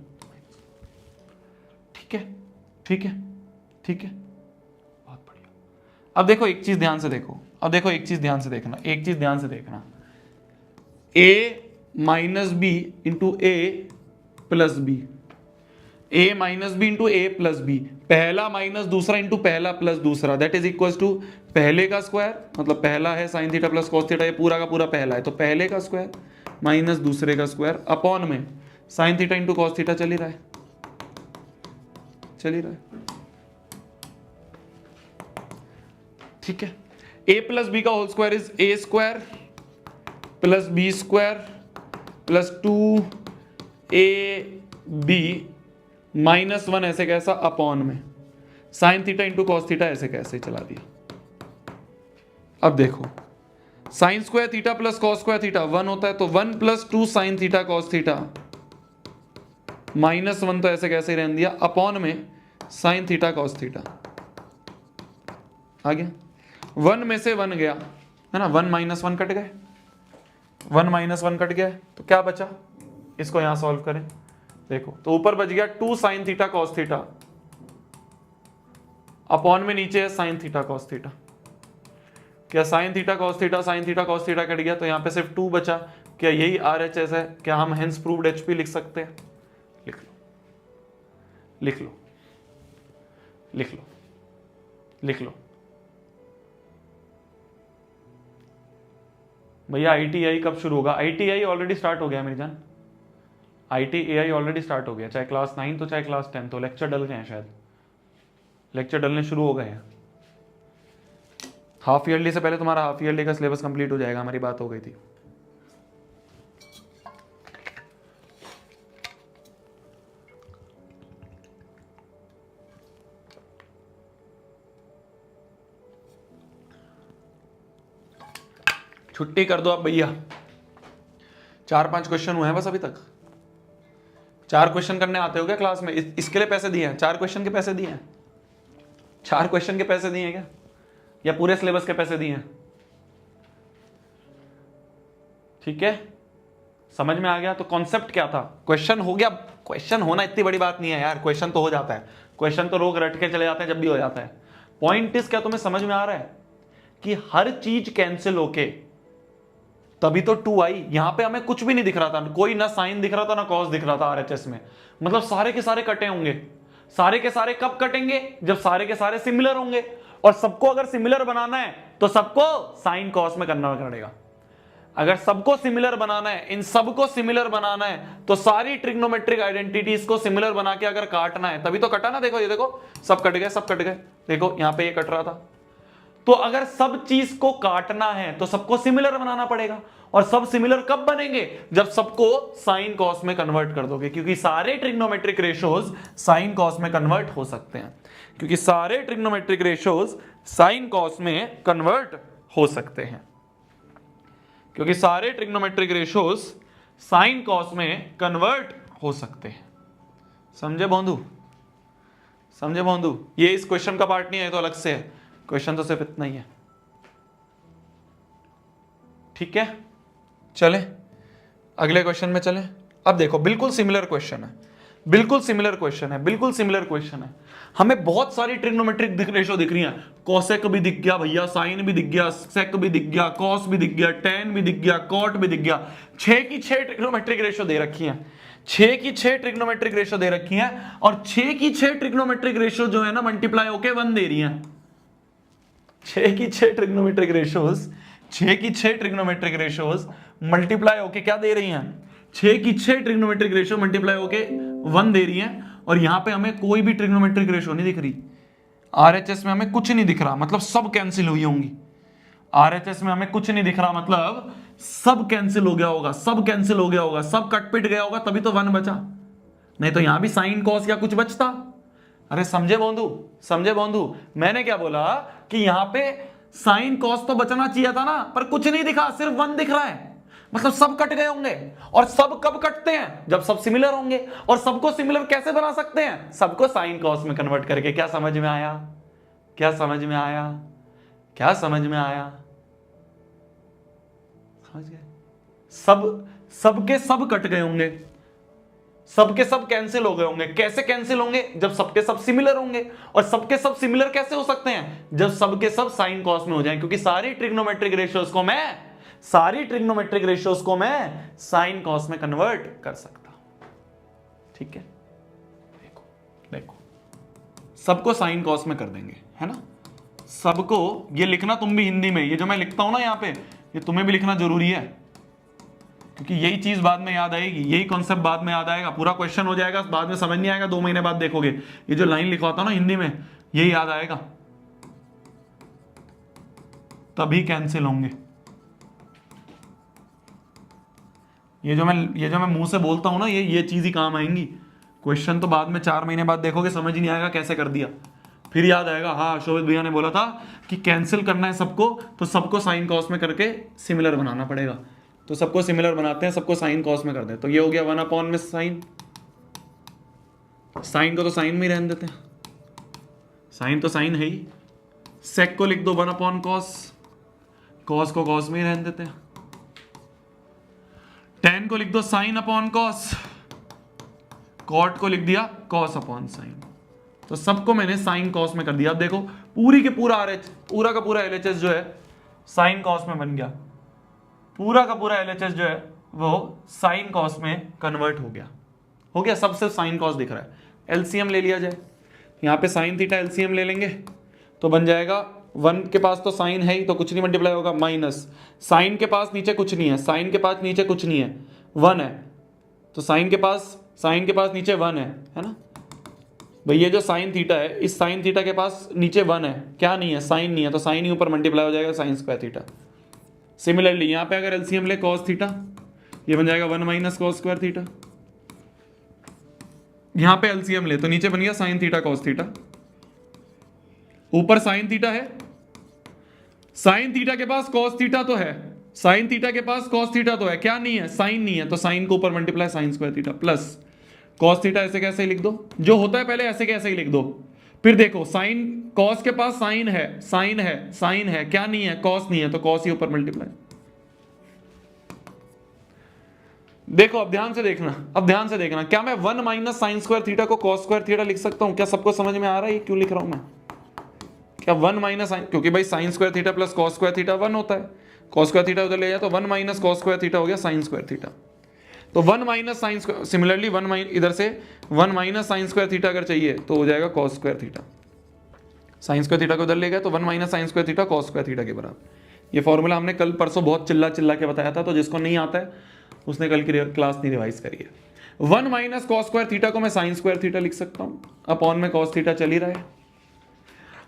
ठीक है ठीक है ठीक है, बहुत बढ़िया। अब देखो एक चीज ध्यान से देखो, अब देखो एक चीज ध्यान से देखना, एक चीज ध्यान से देखना, a minus B into a plus b, a minus B into a plus b, पहला माइनस दूसरा इंटू पहला प्लस दूसरा, दैट इज इक्वल टू पहले का स्क्वायर, मतलब पहला है sine theta plus cos theta, ये पूरा का पूरा पहला है, तो पहले का स्क्वायर माइनस दूसरे का स्क्वायर अपॉन में sine theta into cos theta, चल ही रहा है, चल ही रहा है। ठीक है, a प्लस बी का whole square is A square plus B square plus 2ab minus 1 ऐसे कैसा अपॉन में sine theta into cos theta, ऐसे कैसे चला दिया। अब देखो sine square theta plus cos square theta 1 होता है, तो 1 plus 2 sine theta cos theta minus 1 तो ऐसे कैसे रहने दिया अपॉन में साइन थीटा कॉस थीटा, आ गया। 1 में से 1 गया है ना, 1 माइनस 1 कट गए, 1 माइनस 1 कट गया, तो क्या बचा, इसको यहां सॉल्व करें, देखो तो ऊपर बच गया 2 sine theta cos theta upon में नीचे है साइन थीटा कॉस थीटा। क्या sign theta cos theta cut गया, तो यहां पे सिर्फ 2 बचा, क्या यही RHS है, क्या हम हेंस प्रूव्ड HP लिख सकते हैं, लिख लो लिख लो लिख लो लिख लो भैया। ITI कब शुरू होगा, ITI ऑलरेडी स्टार्ट हो गया मेरी जान, ITAI ऑलरेडी स्टार्ट हो गया, चाहे क्लास 9 तो चाहे क्लास 10, तो लेक्चर डल गए हैं, शायद लेक्चर डलने शुरू हो गए हैं। हाफ ईयरली से पहले तुम्हारा हाफ ईयरली का सिलेबस कंप्लीट हो जाएगा, हमारी बात हो गई थी। छुट्टी कर दो अब भैया, 4-5 क्वेश्चन हुए हैं बस अभी तक। 4 क्वेश्चन करने आते हो क्या क्लास में, इसके लिए पैसे दिए हैं, 4 क्वेश्चन के पैसे दिए हैं, 4 क्वेश्चन के पैसे दिए हैं क्या, या पूरे सिलेबस के पैसे दिए हैं। ठीक है, समझ में आ गया। तो कॉन्सेप्ट क्या था, क्वेश्चन हो गया, क्वेश्चन होना इतनी बड़ी बात नहीं है यार, क्वेश्चन तो हो जाता है, क्वेश्चन तो लोग रट के चले जाते हैं जब भी हो जाता है। पॉइंट इज क्या तुम्हें समझ में आ रहा है कि हर चीज कैंसिल होके तभी तो 2 आई। यहां पे हमें कुछ भी नहीं दिख रहा था, कोई ना साइन दिख रहा था ना कॉस दिख रहा था RHS में, मतलब सारे के सारे कटे होंगे। सारे के सारे कब कटेंगे, जब सारे के सारे सिमिलर होंगे, और सबको अगर सिमिलर बनाना है तो सबको साइन कॉस में करना पड़ेगा। अगर सबको सिमिलर बनाना है, इन सबको सिमिलर बनाना है, तो सारी ट्रिग्नोमेट्रिक आइडेंटिटीज को सिमिलर बना के अगर काटना है तभी तो कटा ना। देखो ये देखो, सब कट गए, सब कट गए, देखो यहां पे ये कट रहा था। तो अगर सब चीज को काटना है तो सबको सिमिलर बनाना पड़ेगा, और सब सिमिलर कब बनेंगे, जब सबको साइन कॉस में कन्वर्ट कर दोगे, क्योंकि सारे ट्रिग्नोमेट्रिक रेशोज साइन कॉस में कन्वर्ट हो सकते हैं, क्योंकि सारे ट्रिग्नोमेट्रिक रेशोज साइन कॉस में कन्वर्ट हो सकते हैं, क्योंकि सारे ट्रिग्नोमेट्रिक रेशोज साइन कॉस में कन्वर्ट हो सकते हैं। समझे बंधु, समझे बंधु। ये इस क्वेश्चन का पार्ट नहीं है तो अलग से है, क्वेश्चन तो सिर्फ इतना ही है। ठीक है, चले अगले क्वेश्चन में चले। अब देखो बिल्कुल सिमिलर क्वेश्चन है, बिल्कुल सिमिलर क्वेश्चन है, बिल्कुल सिमिलर क्वेश्चन है। हमें बहुत सारी ट्रिग्नोमेट्रिक रेशो दिख रही हैं, कोसेक भी दिख गया भैया, साइन भी दिख गया, सेक भी दिख गया, कॉस भी दिख गया, टेन भी दिख गया, कॉट भी दिख गया। 6 की 6 ट्रिग्नोमेट्रिक रेशो दे रखी है, 6 की 6 ट्रिग्नोमेट्रिक रेशो दे रखी है, और 6 की 6 ट्रिग्नोमेट्रिक रेशो जो है ना मल्टीप्लाई होके 1 दे रही है। 6 की 6 ट्रिग्नोमेट्रिक रेशोज, 6 की 6 ट्रिग्नोमेट्रिक रेशोज मल्टीप्लाई होके क्या दे रही हैं, 6 की 6 ट्रिग्नोमेट्रिक रेशो मल्टीप्लाई होके 1 दे रही हैं। और यहां पे हमें कोई भी ट्रिग्नोमेट्रिक रेशो नहीं दिख रही, RHS में हमें कुछ नहीं दिख रहा, मतलब सब कैंसिल हुई होंगी। RHS में हमें कुछ नहीं दिख रहा, मतलब सब कैंसिल हो गया होगा, सब कैंसिल हो गया होगा, सब कट पिट गया होगा, तभी तो 1 बचा, नहीं तो यहां भी साइन कॉस या कुछ बचता। अरे समझे बंधु, समझे बंधु। मैंने क्या बोला कि यहां पे साइन कॉस तो बचना चाहिए था ना, पर कुछ नहीं दिखा, सिर्फ 1 दिख रहा है, मतलब सब कट गए होंगे। और सब कब कटते हैं, जब सब सिमिलर होंगे। और सबको सिमिलर कैसे बना सकते हैं, सबको साइन कॉस में कन्वर्ट करके। क्या समझ में आया, क्या समझ में आया, क्या समझ में आया, समझ गए। सब सबके सब कट गए होंगे, सबके सब कैंसिल हो गए होंगे। कैसे कैंसिल होंगे? जब सबके सब सिमिलर होंगे। और सबके सब सिमिलर कैसे हो सकते हैं? जब सबके सब साइन कॉस में हो जाएं, क्योंकि सारी ट्रिग्नोमेट्रिक रेशियोज को मैं साइन कॉस में कन्वर्ट कर सकता हूं। ठीक है, देखो देखो, सबको साइन कॉस में कर देंगे, है ना। सबको ये लिखना तुम भी हिंदी में, ये जो मैं लिखता हूं ना यहां पे, ये तुम्हें भी लिखना जरूरी है, क्योंकि यही चीज बाद में याद आएगी, यही कॉन्सेप्ट बाद में याद आएगा। पूरा क्वेश्चन हो जाएगा, बाद में समझ नहीं आएगा, 2 महीने बाद देखोगे ये जो लाइन लिखा होता ना हिंदी में, यही याद आएगा, तभी कैंसिल होंगे। ये जो मैं मुंह से बोलता हूं ना, ये चीज ही काम आएंगी। क्वेश्चन तो बाद में 4 महीने बाद देखोगे, समझ ही नहीं आएगा कैसे कर दिया, फिर याद आएगा हाँ शोभित भैया ने बोला था कि कैंसिल करना है सबको, तो सबको साइन कॉस में करके सिमिलर बनाना पड़ेगा। तो सबको सिमिलर बनाते हैं, सबको साइन कॉस में कर दें, तो ये हो गया 1 अपॉन में साइन। साइन को तो साइन में ही रहने देते हैं, साइन तो साइन है ही। सेक को लिख दो 1 अपॉन कॉस, कॉस को कॉस में ही रहने देते हैं। टेन को लिख दो साइन अपॉन कॉस, कॉट को लिख दिया कॉस अपॉन साइन। तो सबको मैंने साइन कॉस में कर दिया। अब देखो पूरी के पूरा आरएच, पूरा का पूरा एलएचएस जो है साइन कॉस में बन गया, पूरा का पूरा एलएचएस जो है वो साइन कॉस में कन्वर्ट हो गया, सब सिर्फ साइन कॉस दिख रहा है। एलसीएम ले लिया जाए, यहाँ पे साइन थीटा एलसीएम ले लेंगे तो बन जाएगा 1 के पास तो साइन है ही, तो कुछ नहीं मल्टीप्लाई होगा, माइनस साइन के पास नीचे कुछ नहीं है, साइन के पास नीचे कुछ नहीं है, 1 है, तो साइन के पास नीचे 1 है ना भाई। ये जो साइन थीटा है, इस साइन थीटा के पास नीचे 1 है, क्या नहीं है? साइन नहीं है, तो साइन ही ऊपर मल्टीप्लाई हो जाएगा साइन स्क्वायर थीटा। सिमिलरली यहाँ पे अगर एलसीएम ले कॉस थीटा, ये बन जाएगा 1 माइनस कॉस स्क्वायर थीटा। यहां पे एलसीएम ले तो नीचे बन गया साइन थीटा कॉस थीटा, ऊपर साइन थीटा है, साइन थीटा के पास कॉस थीटा तो है, साइन थीटा के पास कॉस थीटा तो है, क्या नहीं है? साइन नहीं है, तो साइन को ऊपर multiply sign square theta plus cos theta, ऐसे कैसे ही लिख दो, जो होता है पहले ऐसे कैसे ही लिख दो। फिर देखो साइन कॉस के पास साइन है, साइन है, क्या नहीं है? कॉस नहीं है, तो कॉस ही ऊपर मल्टीप्लाई। देखो अब ध्यान से देखना, क्या मैं 1 माइनस साइन स्क्वायर थीटा को कॉस स्क्वायर थीटा लिख सकता हूं? क्या सबको समझ में आ रहा है क्यों लिख रहा हूं मैं? क्या 1 माइनस साइन, क्योंकि भाई sign square theta plus cos square theta 1 होता है, कॉस स्क्वायर थीटा उधर ले जाए तो 1 माइनस कॉस स्क्वायर थीटा हो गया साइन स्क्वायर थीटा। तो 1 minus sine square, similarly 1 minus इधर से 1 माइनस साइन स्क्वायर थीटा अगर चाहिए तो हो जाएगा cos square theta. Sign square theta को उधर ले गया तो 1 minus sine square theta cos square theta के बराबर। ये फॉर्मूला हमने कल परसों बहुत चिल्ला के बताया था, तो जिसको नहीं आता है उसने कल की क्लास नहीं रिवाइज करी है। 1 माइनस कॉस स्क्वायर थीटा को मैं साइन स्क्वायर थीटा लिख सकता हूं, अपॉन में कॉस थीटा चल ही रहा है,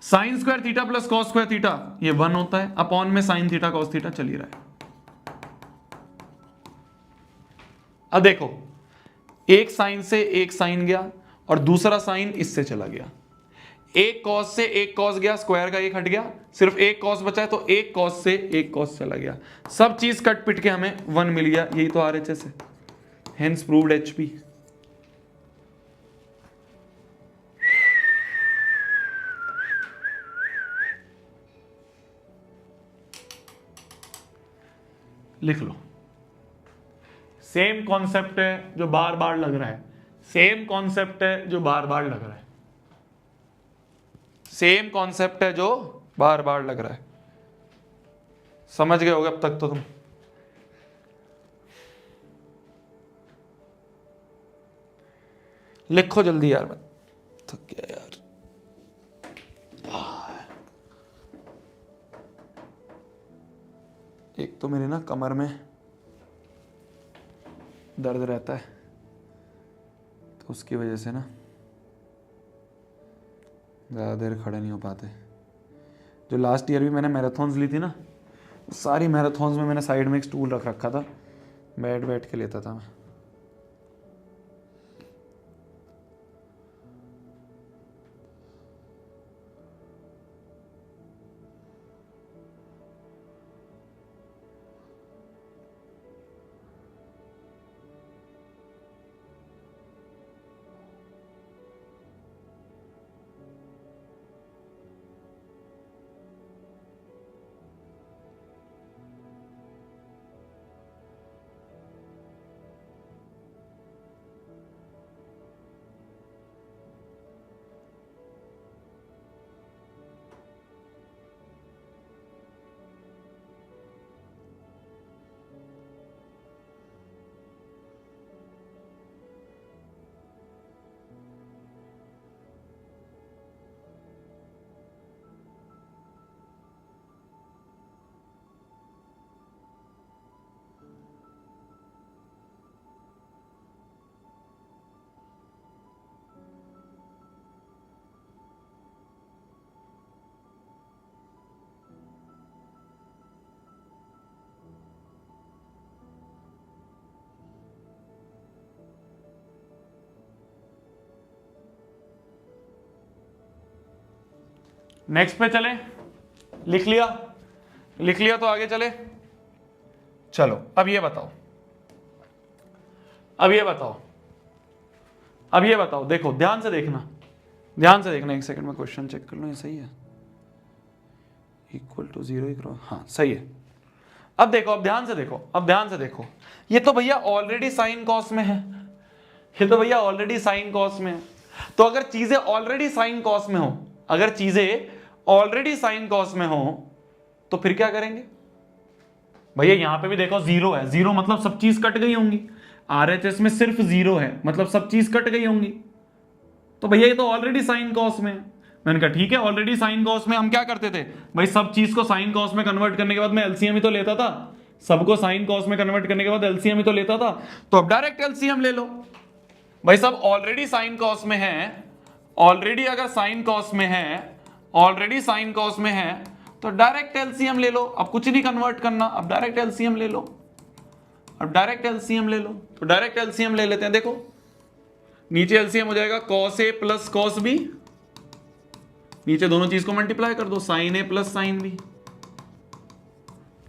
sign square theta plus cos square theta ये 1 होता है, अपॉन में साइन थीटा कॉस थीटा चल ही रहा है। अब देखो एक साइन से एक साइन गया और दूसरा साइन इससे चला गया, एक कॉस से एक कॉस गया, स्क्वायर का एक हट गया, सिर्फ एक कॉस बचा है, तो एक कॉस से एक कॉस चला गया, सब चीज कट पिट के हमें 1 मिल गया। यही तो आरएचएस है, हेंस प्रूव्ड एचपी। लिख लो, सेम कॉन्सेप्ट है जो बार बार लग रहा है, सेम कॉन्सेप्ट है जो बार बार लग रहा है, सेम कॉन्सेप्ट है जो बार बार लग रहा है। समझ गए होगे अब तक तो तुम। लिखो जल्दी यार, मैं थक गया यार। एक तो मेरे ना कमर में दर्द रहता है, तो उसकी वजह से ना ज़्यादा देर खड़े नहीं हो पाते। जो लास्ट ईयर भी मैंने मैराथन्स ली थी ना, सारी मैराथन्स में मैंने साइड में एक स्टूल रख रखा था, बैठ के लेता था मैं। नेक्स्ट पे चले, लिख लिया, लिख लिया तो आगे चले। चलो अब ये बताओ, अब ये बताओ, अब ये बताओ, देखो ध्यान से देखना, ध्यान से देखना, एक सेकंड में क्वेश्चन चेक कर लो, ये सही है, इक्वल टू 0 ही, हाँ सही है। अब देखो, अब ध्यान से देखो, अब ध्यान से देखो, ये तो भैया ऑलरेडी साइन कॉस में है, ये तो भैया ऑलरेडी साइन कॉस में है। तो अगर चीजें ऑलरेडी साइन कॉस में हो, अगर चीजें ऑलरेडी साइन कॉस में हो तो फिर क्या करेंगे भैया? यहां पे भी देखो 0 है, 0 मतलब सब चीज कट गई होंगी, आरएचएस में सिर्फ 0 है मतलब सब चीज कट गई होंगी। तो भैया ये तो ऑलरेडी साइन कॉस में है। मैंने कहा ठीक है, ऑलरेडी साइन कॉस में हम क्या करते थे भाई, सब चीज को साइन कॉस में कन्वर्ट करने के बाद मैं एलसीएम ही तो लेता था, सबको साइन कॉस में कन्वर्ट करने के बाद एलसीएम ही तो लेता था। तो अब डायरेक्ट एलसीएम ले लो भाई, सब ऑलरेडी साइन कॉस में है, ऑलरेडी अगर साइन कॉस में है, ऑलरेडी साइन कॉस में है तो डायरेक्ट एलसीएम ले लो। अब कुछ नहीं कन्वर्ट करना, अब डायरेक्ट एलसीएम ले लो, अब डायरेक्ट एलसीएम ले लो। तो डायरेक्ट एलसीएम ले लेते हैं, देखो नीचे एलसीएम हो जाएगा cos a plus cos b, नीचे दोनों चीज को मल्टीप्लाई कर दो, sin a plus sin b।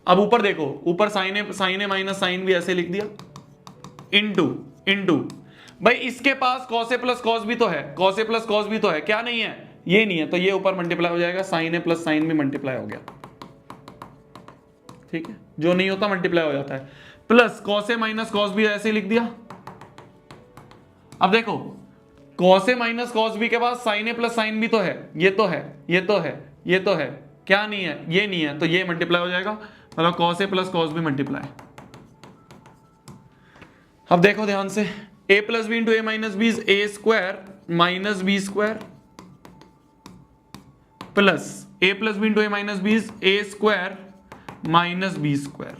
अब ऊपर देखो, ऊपर sin a minus sin b ऐसे लिख दिया, इनटू भाई इसके पास cos a plus cos b तो है, cos a plus cos b तो है, क्या नहीं है? ये नहीं है, तो ये ऊपर मल्टीप्लाई हो जाएगा, sin a plus sin b multiply हो गया, ठीक है, जो नहीं होता मल्टीप्लाई हो जाता है, plus cos a minus cos b ऐसे लिख दिया। अब देखो cos a minus cos b के बाद sin a plus sin b तो है, ये तो है, ये तो है, ये तो है, क्या नहीं है? ये नहीं है, तो ये मल्टीप्लाई हो जाएगा, मतलब cos a plus cos b multiply. अब देखो ध्यान से, a plus B into A minus b is A square minus B square, plus a plus B into A minus b is A square minus B square,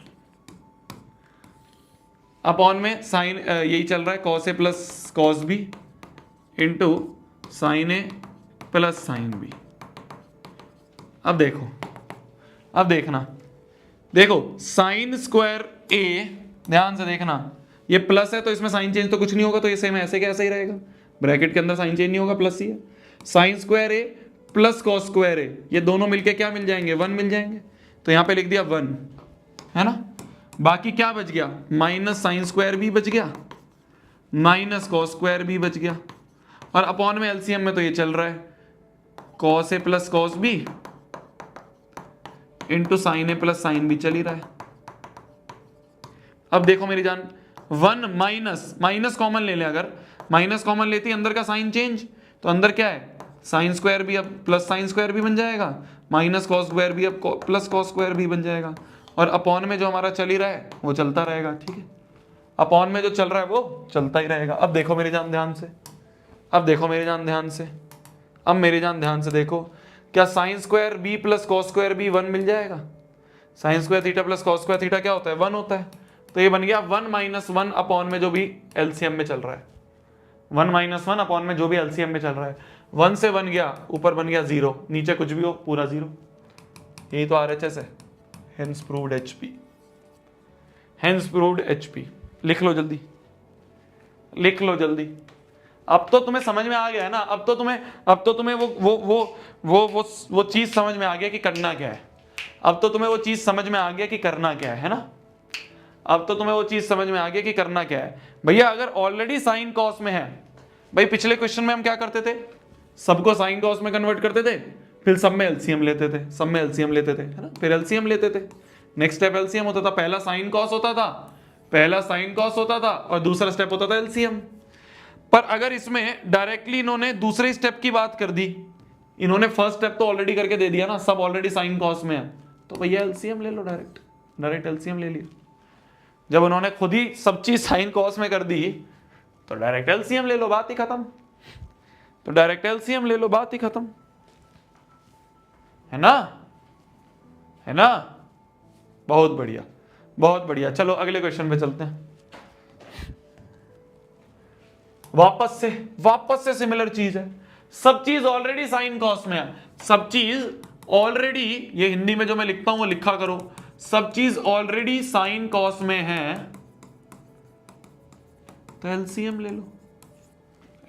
upon में साइन यही चल रहा है, cos a plus cos b into sine A plus sine b. अब देखो, अब देखना, देखो साइन स्क्वायर ए, ध्यान से देखना, ये प्लस है तो इसमें साइन चेंज तो कुछ नहीं होगा, तो ये सेम ऐसे क्या ऐसे ही रहेगा, ब्रैकेट के अंदर साइन चेंज नहीं होगा, प्लस ही है। Sine square A plus cos square ए, ये दोनों मिलके क्या मिल जाएंगे? 1 मिल जाएंगे, तो यहां पे लिख दिया 1, है ना। बाकी क्या बच गया? माइनस साइन स्क्वायर भी बच गया, माइनस कॉस स्क्वायर भी बच गया, और अपॉन में एलसीएम में तो ये चल रहा है cos A plus cos B into sine A plus sine B चल ही रहा है। अब देखो मेरी जान, 1 माइनस माइनस कॉमन ले ले, अगर माइनस कॉमन लेती है अंदर का साइन चेंज, तो अंदर क्या है? साइन स्क्वायर भी अब प्लस साइन स्क्वायर भी बन जाएगा, माइनस कॉस स्क्वायर भी अब प्लस कॉस स्क्वायर भी बन जाएगा, और अपॉन में जो हमारा चल ही रहा है वो चलता रहेगा, ठीक है, अपॉन में जो चल रहा है वो चलता ही रहेगा। अब देखो मेरी जान ध्यान से, अब देखो मेरी जान ध्यान से, अब मेरी जान ध्यान से देखो, क्या sine square b plus cos square b 1 मिल जाएगा? Sine square theta plus cos square theta क्या होता है? 1 होता है, तो ये बन गया 1 माइनस 1 अपॉन में जो भी एलसीएम में चल रहा है, 1 माइनस 1 अपॉन में जो भी एलसीएम में चल रहा है, 1 से 1 गया, ऊपर बन गया 0, नीचे कुछ भी हो पूरा 0, यही तो आरएचएस है, hence proved HP, hence proved HP. लिख लो जल्दी, लिख लो जल्दी। अब तो तुम्हें समझ में आ गया है ना, अब तो तुम्हें वो चीज समझ में आ गया कि करना क्या है, अब तो तुम्हें वो चीज समझ में आ गया कि करना क्या है ना, अब तो तुम्हें वो चीज समझ में आ गया कि करना क्या है। भैया अगर ऑलरेडी साइन कॉस में है, भाई पिछले क्वेश्चन में हम क्या करते थे? सबको साइन कॉस में कन्वर्ट करते थे, फिर सब में एलसीएम लेते थे, सब में एलसीएम लेते थे, है ना, फिर एलसीएम लेते थे। नेक्स्ट स्टेप एलसीएम होता था, पहला साइन कॉस होता था, पहला साइन कॉस होता था, और दूसरा स्टेप होता था एलसीएम। पर अगर इसमें डायरेक्टली इन्होंने दूसरे स्टेप की बात कर दी, इन्होंने फर्स्ट स्टेप तो ऑलरेडी करके दे दिया ना, सब ऑलरेडी साइन कॉस में है, तो भैया एलसीएम ले लो, डायरेक्ट डायरेक्ट एलसीएम ले लिया। जब उन्होंने खुद ही सब चीज साइन कॉस में कर दी, तो डायरेक्ट एलसीएम ले लो, बात ही खत्म, तो डायरेक्ट एलसीएम ले लो, बात ही खत्म, है ना, है ना। बहुत बढ़िया, बहुत बढ़िया। चलो अगले क्वेश्चन पे चलते हैं। वापस से सिमिलर चीज है, सब चीज ऑलरेडी साइन कॉस में है, सब चीज ऑलरेडी, ये हिंदी में जो मैं लिखता हूं वो लिखा करो, सब चीज ऑलरेडी साइन कॉस में है, तो एलसीएम ले लो,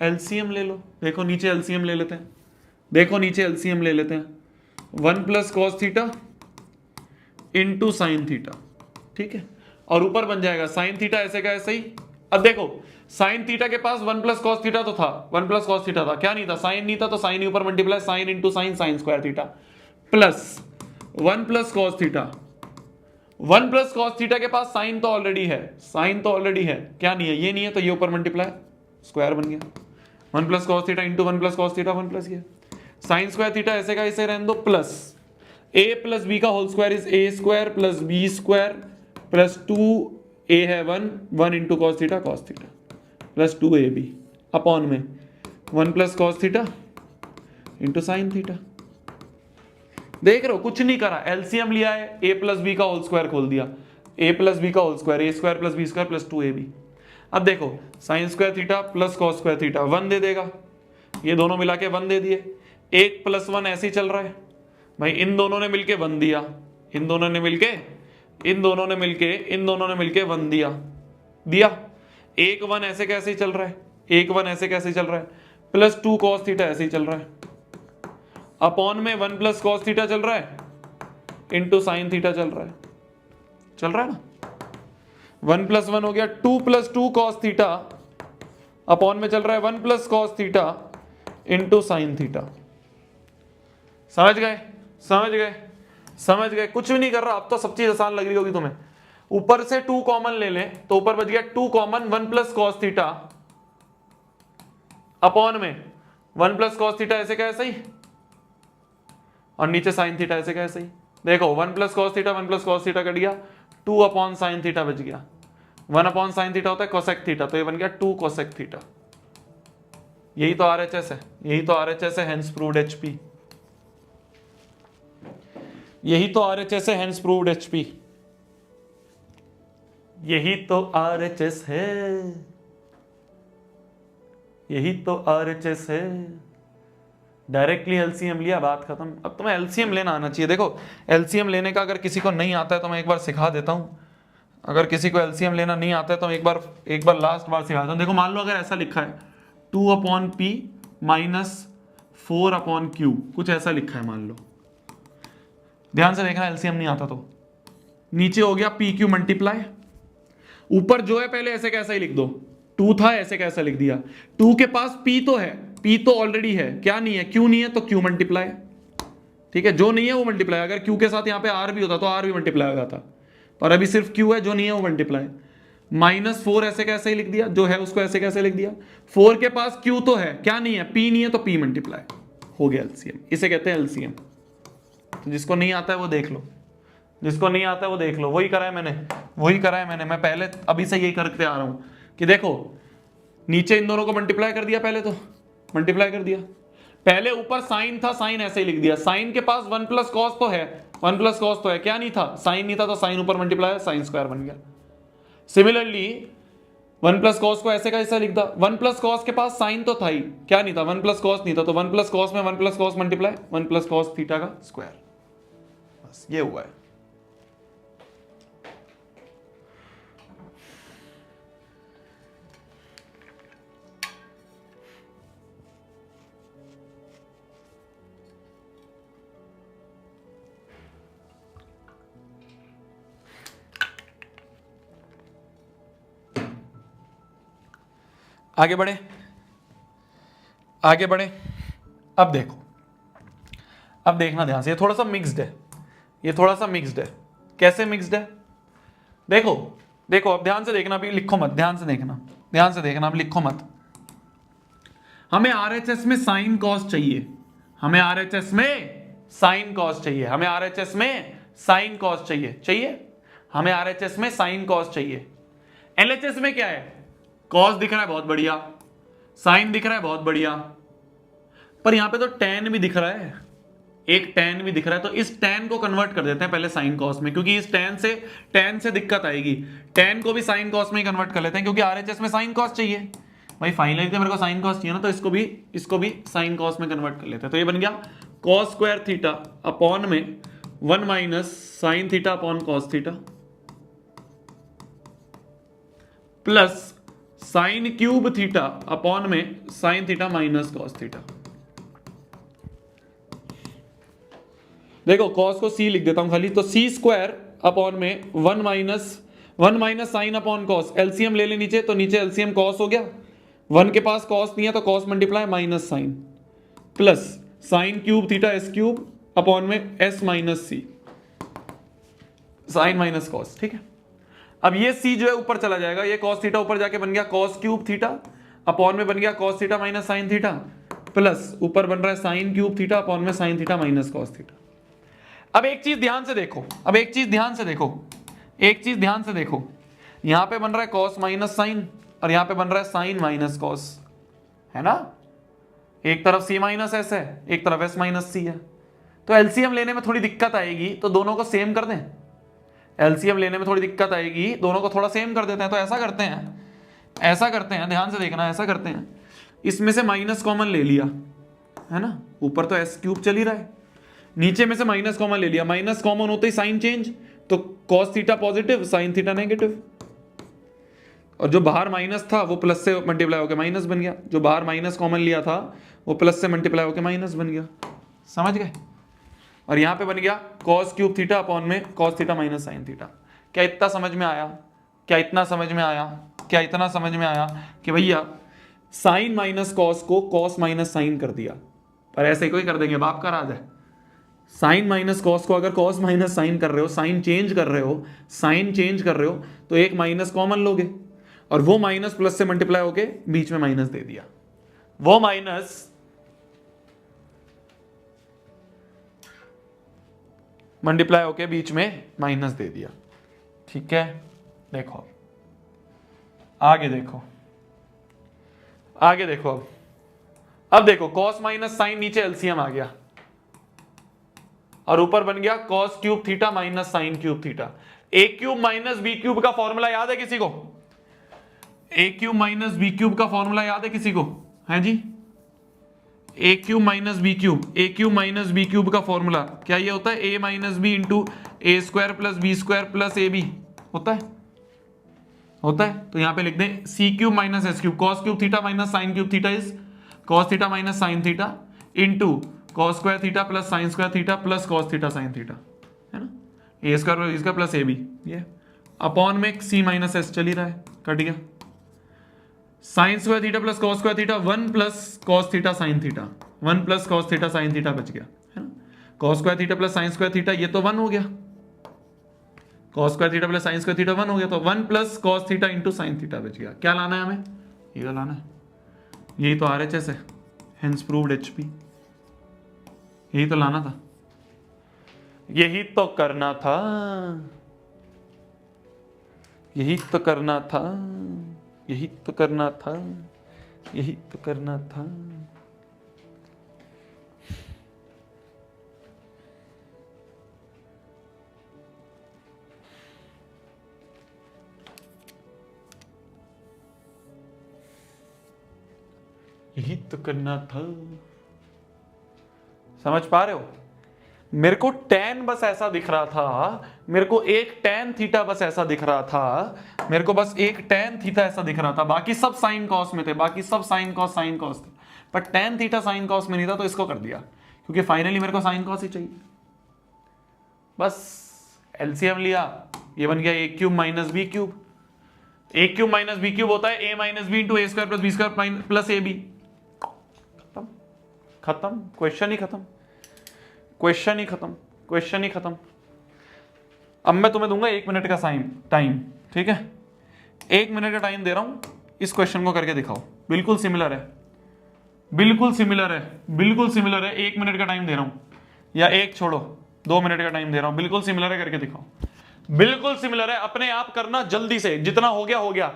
एलसीएम ले लो। देखो नीचे एलसीएम ले लेते हैं, देखो नीचे एलसीएम ले लेते हैं, 1 plus cos theta into sine theta, ठीक है, और ऊपर बन जाएगा साइन थीटा ऐसे का ऐसे ही। अब देखो साइन थीटा के पास 1 प्लस कॉस थीटा तो था, 1 प्लस कॉस थीटा था, क्या नहीं था, साइन नहीं था, तो साइन ऊपर multiply sine into sine, sign square theta, plus 1 plus cos theta. 1 plus cos theta के पास साइन तो ऑलरेडी है, साइन तो ऑलरेडी है, क्या नहीं है, ये नहीं है, तो ये ऊपर मल्टीप्लाई स्क्वायर बन गया, 1 plus cos theta into 1 plus cos theta, 1 plus ये साइन स्क्वायर थीटा ऐसे का ऐसे रहने दो, प्लस a प्लस बी का whole square is a square plus B square plus 2a है 1 इंटू cos theta plus 2ab upon में 1 plus cos theta into sine theta. देख रहे हो कुछ नहीं करा, एलसीएम लिया है, a प्लस बी का होल स्क्वायर खोल दिया, a प्लस बी का whole square, a square plus B square plus 2ab। अब देखो sine square theta plus cos square theta 1 दे देगा, ये दोनों मिला के 1 दे दिए, 1 प्लस 1 ऐसे ही चल रहा है भाई, इन दोनों ने मिलके 1 दिया, इन दोनों ने मिलके 1 दिया, 1 1 ऐसे कैसे ही चल रहा है, 1 1 ऐसे कैसे चल रहा है, प्लस 2 कॉस थीटा ऐसे ही चल रहा है, अपॉन में 1 प्लस कॉस थीटा चल रहा है इंटू साइन थीटा चल रहा है ना, 1 प्लस 1 हो गया 2 प्लस 2 कॉस थीटा, अपॉन में चल रहा है 1 plus cos theta into sine theta. समझ गए, कुछ भी नहीं कर रहा, अब तो सब चीज आसान लग रही होगी तुम्हें। ऊपर से 2 कॉमन ले ले तो ऊपर बच गया 2 common 1 plus cos theta upon में 1 प्लस कॉस थीटा ऐसे का ऐसे ही, और नीचे साइन थीटा ऐसे का ऐसे ही। देखो 1 प्लस कॉस थीटा कट गया, 2 अपॉन साइन थीटा बच गया, 1 अपॉन साइन थीटा होता है कोसेक थीटा, तो ये बन गया 2 कोसेक थीटा। यही तो आरएचएस है, हेंस प्रूव्ड एचपी, यही तो आरएचएस है, हेंस प्रूव्ड एचपी, यही तो आरएचएस है, डायरेक्टली एलसीएम लिया, बात खत्म। अब तुम्हें एलसीएम लेना आना चाहिए। देखो एलसीएम लेने का अगर किसी को नहीं आता है तो मैं एक बार सिखा देता हूं, अगर किसी को एलसीएम लेना नहीं आता है तो एक बार लास्ट बार सिखा देता हूं। देखो मान लो अगर ऐसा लिखा है 2 upon P minus 4 upon Q, कुछ ऐसा लिखा है मान लो, ध्यान से देखना, एलसीएम नहीं आता तो नीचे हो गया पी क्यू मल्टीप्लाई, ऊपर जो है पहले ऐसे कैसा ही लिख दो, 2 था ऐसे कैसा लिख दिया, 2 के पास p तो है, p तो ऑलरेडी है, क्या नहीं है, q नहीं है तो q मल्टीप्लाई, ठीक है, जो नहीं है वो मल्टीप्लाई, अगर q के साथ यहाँ पे r भी होता तो r भी मल्टीप्लाई हो जाता, पर अभी सिर्फ q है, जो नहीं है वो मल्टीप्लाई, माइनस 4 ऐसे कैसे ही लिख दिया, जो है उसको ऐसे कैसे लिख दिया, 4 के पास q तो है, क्या नहीं है, p नहीं है तो p मल्टीप्लाई, हो गया एलसीएम, इसे कहते हैं एलसीएम। तो जिसको नहीं आता है वो देख लो, वही करा है मैंने, मैं पहले अभी से यही करते आ रहा हूं कि देखो नीचे इन दोनों को मल्टीप्लाई कर दिया, पहले ऊपर साइन था, साइन ऐसे ही लिख दिया, साइन के पास 1 प्लस कॉस तो है, क्या नहीं था, साइन नहीं था, तो साइन ऊपर मल्टीप्लाई साइन स्क्वायर बन गया। सिमिलरली 1 प्लस कॉस को ऐसे का ऐसा लिख दा, 1 प्लस कॉस के पास साइन तो था ही, क्या नहीं था, 1 प्लस कॉस नहीं था, तो 1 प्लस कॉस में 1 plus cos multiply 1 plus cos theta का स्क्वायर, बस ये हुआ है। आगे बढ़े, अब देखो, अब देखना ध्यान से, ये थोड़ा सा मिक्स्ड है, कैसे मिक्स्ड है, देखो अब ध्यान से देखना, अभी लिखो मत, ध्यान से देखना, अब लिखो मत। हमें आरएचएस में साइन कॉस चाहिए, हमें आरएचएस में साइन कॉस चाहिए, एलएचएस में क्या है, कॉस दिख रहा है बहुत बढ़िया, साइन दिख रहा है बहुत बढ़िया, पर यहां पे तो टेन भी दिख रहा है, तो इस टेन को कन्वर्ट कर देते हैं पहले साइन कॉस में, क्योंकि इस टेन से दिक्कत आएगी, टेन को भी साइन कॉस में ही कन्वर्ट कर लेते हैं, क्योंकि आरएचएस में साइन कॉस चाहिए भाई, फाइनली तो मेरे को साइन कॉस चाहिए ना, तो इसको भी साइन कॉस में कन्वर्ट कर लेते हैं। तो ये बन गया कॉस स्क्वायर थीटा अपॉन में 1 minus sine theta upon cos theta plus sine cube theta upon में sine theta minus cos theta. देखो कॉस को सी लिख देता हूं खाली, तो सी स्क्वायर अपॉन में 1 minus sine upon cos, LCM ले ले नीचे, तो नीचे एलसीएम कॉस हो गया, 1 के पास कॉस नहीं है तो cos multiply minus sine, plus sine cube theta S cube upon में S minus C, sine minus cos. ठीक है, अब ये सी जो है ऊपर चला जाएगा, ये कॉस थीटा ऊपर जाके बन गया कॉस क्यूब थीटा अपॉन में बन गया cos theta minus sine theta, plus ऊपर बन रहा है साइन क्यूब थीटा अपॉन में sine theta minus cos theta. अब एक चीज ध्यान से देखो, एक चीज ध्यान से देखो, यहां पे बन रहा है कॉस माइनस साइन और यहां पे बन रहा है साइन माइनस कॉस, है ना। एक तरफ सी माइनस एस है, एक तरफ एस माइनस सी है, तो एलसीएम लेने में थोड़ी दिक्कत आएगी, तो दोनों को सेम कर दें। एलसीएम लेने में थोड़ी दिक्कत आएगी, दोनों को थोड़ा सेम कर देते हैं। तो ऐसा करते हैं, ध्यान से देखना, ऐसा करते हैं, इसमें से माइनस कॉमन ले लिया, है ना, ऊपर तो एस क्यूब चल ही रहा है, नीचे में से माइनस कॉमन ले लिया, माइनस कॉमन होते ही साइन चेंज, तो cos theta positive sine theta negative, और जो बाहर माइनस था वो प्लस से मल्टीप्लाई होकर माइनस बन गया, जो बाहर माइनस कॉमन लिया था वो प्लस से मल्टीप्लाई होकर माइनस बन गया, समझ गए। और यहां पे बन गया कॉस क्यूब थीटा अपॉन में cos theta minus sine theta. क्या इतना समझ में आया? क्या इतना समझ में आया कि भैया साइन माइनस कॉस को कॉस माइनस साइन कर दिया, पर ऐसे ही कोई कर देंगे, बाप का राज है। साइन माइनस कॉस को अगर कॉस माइनस साइन कर रहे हो, साइन चेंज कर रहे हो, तो एक माइनस कॉमन लोगे, और वो माइनस प्लस से मल्टीप्लाई होके बीच में माइनस दे दिया, वो माइनस मल्टीप्लाई होके बीच में माइनस दे दिया। ठीक है, देखो आगे देखो अब देखो कॉस माइनस साइन, नीचे एलसीएम आ गया और ऊपर बन गया cos cube theta minus sine cube theta. A cube minus B cube का फॉर्मूला याद है किसी को? A cube minus B cube का फॉर्मूला याद है किसी को? है जी, A cube minus B cube का फॉर्मूला क्या ये होता है? A minus B into A square plus B square plus A B होता है। तो यहां पे लिख दें C cube minus S cube, cos cube theta minus sine cube theta is cos theta minus sine theta into cos square theta plus sine square theta plus cos theta sine theta, है ना, ए स्क्वायर इसका प्लस ए बी, ये अपॉन में सी माइनस एस चल ही रहा है, कट गया। Sign square theta plus cos square theta 1 plus cos theta sine theta, 1 plus cos theta sine theta बच गया, है ना। Cos square theta plus sine square theta ये तो 1 हो गया, cos square theta plus sine square theta 1 हो गया, तो 1 plus cos theta into sine theta बच गया। क्या लाना है हमें? ये लाना है, यही तो आरएचएस है, हेंस प्रूव्ड एचपी, यही तो लाना था, यही तो करना था, यही तो करना था, यही तो करना था, यही तो करना था। यही तो करना था। समझ पा रहे हो? मेरे को tan बस ऐसा दिख रहा था, मेरे को एक tan थीटा बस ऐसा दिख रहा था, मेरे को बस एक tan थीटा ऐसा दिख रहा था, बाकी सब साइन कॉस में थे, बाकी सब साइन कॉस थे, पर tan थीटा साइन कॉस में नहीं था, तो इसको कर दिया, क्योंकि फाइनली मेरे को साइन कॉस ही चाहिए। बस एलसीएम लिया, ये बन गया A cube minus B cube, A cube minus B cube होता है A minus B into A square plus B square plus A B. खत्म, क्वेश्चन ही खत्म। अब मैं तुम्हें दूंगा 1 मिनट का टाइम, ठीक है? 1 मिनट का टाइम दे रहा हूं, इस क्वेश्चन को करके दिखाओ। बिल्कुल सिमिलर है, 1 मिनट का टाइम दे रहा हूं, या 1 छोड़ो 2 मिनट का टाइम दे रहा हूं, बिल्कुल सिमिलर है, करके दिखाओ। बिल्कुल सिमिलर है, अपने आप करना जल्दी से, जितना हो गया,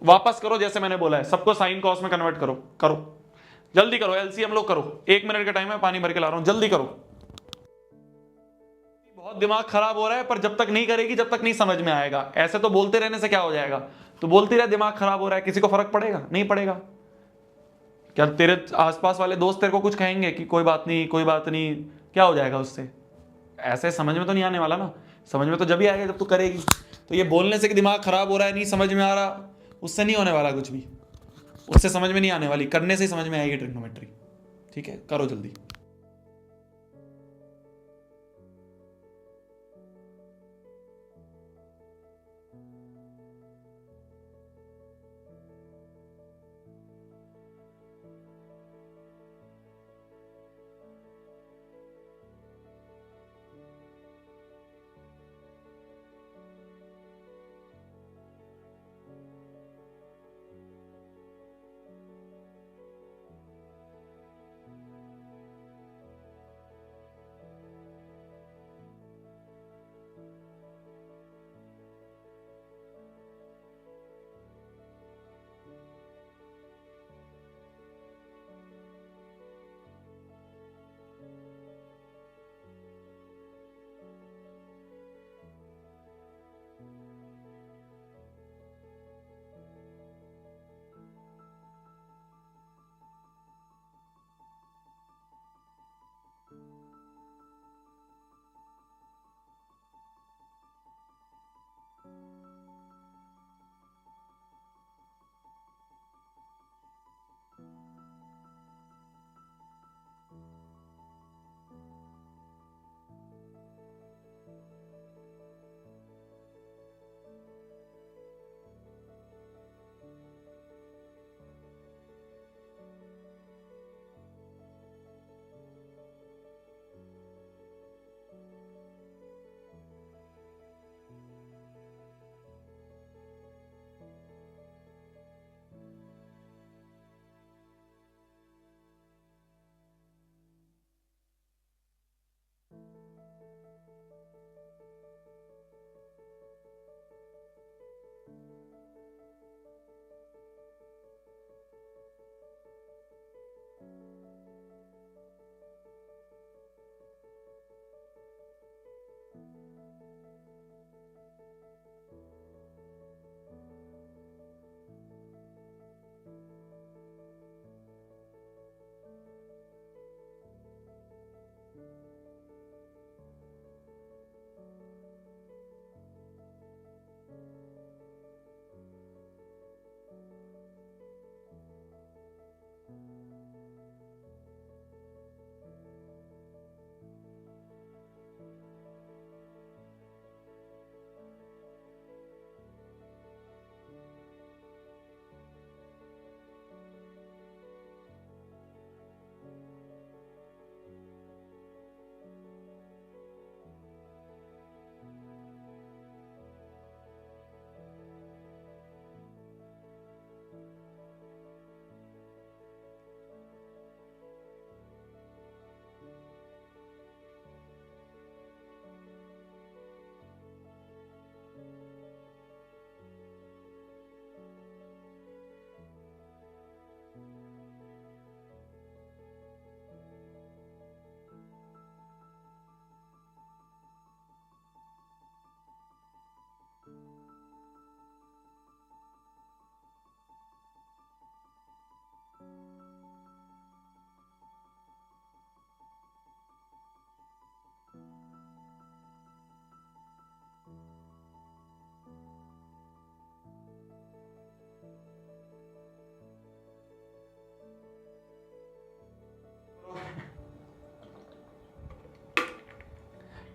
वापस करो जैसे मैंने बोला है, सबको साइन कॉस में कन्वर्ट करो, जल्दी करो, एलसीएम लोग करो। 1 मिनट का टाइम है, पानी भर के ला रहा हूं, जल्दी करो। बहुत दिमाग खराब हो रहा है, पर जब तक नहीं करेगी जब तक नहीं समझ में आएगा। ऐसे तो बोलते रहने से क्या हो जाएगा? तो बोलती रहे दिमाग खराब हो रहा है, किसी को फर्क पड़ेगा? नहीं पड़ेगा। क्या तेरे आसपास वाले दोस्त तेरे को कुछ कहेंगे कि कोई बात नहीं, क्या हो जाएगा उससे? ऐसे समझ में तो नहीं आने वाला ना, समझ में तो जब ही आएगा जब तू करेगी। तो ये बोलने से कि दिमाग खराब हो रहा है, नहीं समझ में आ रहा, उससे नहीं होने वाला कुछ भी, उससे समझ में नहीं आने वाली, करने से ही समझ में आएगी ट्रिग्नोमेट्री। ठीक है, करो जल्दी।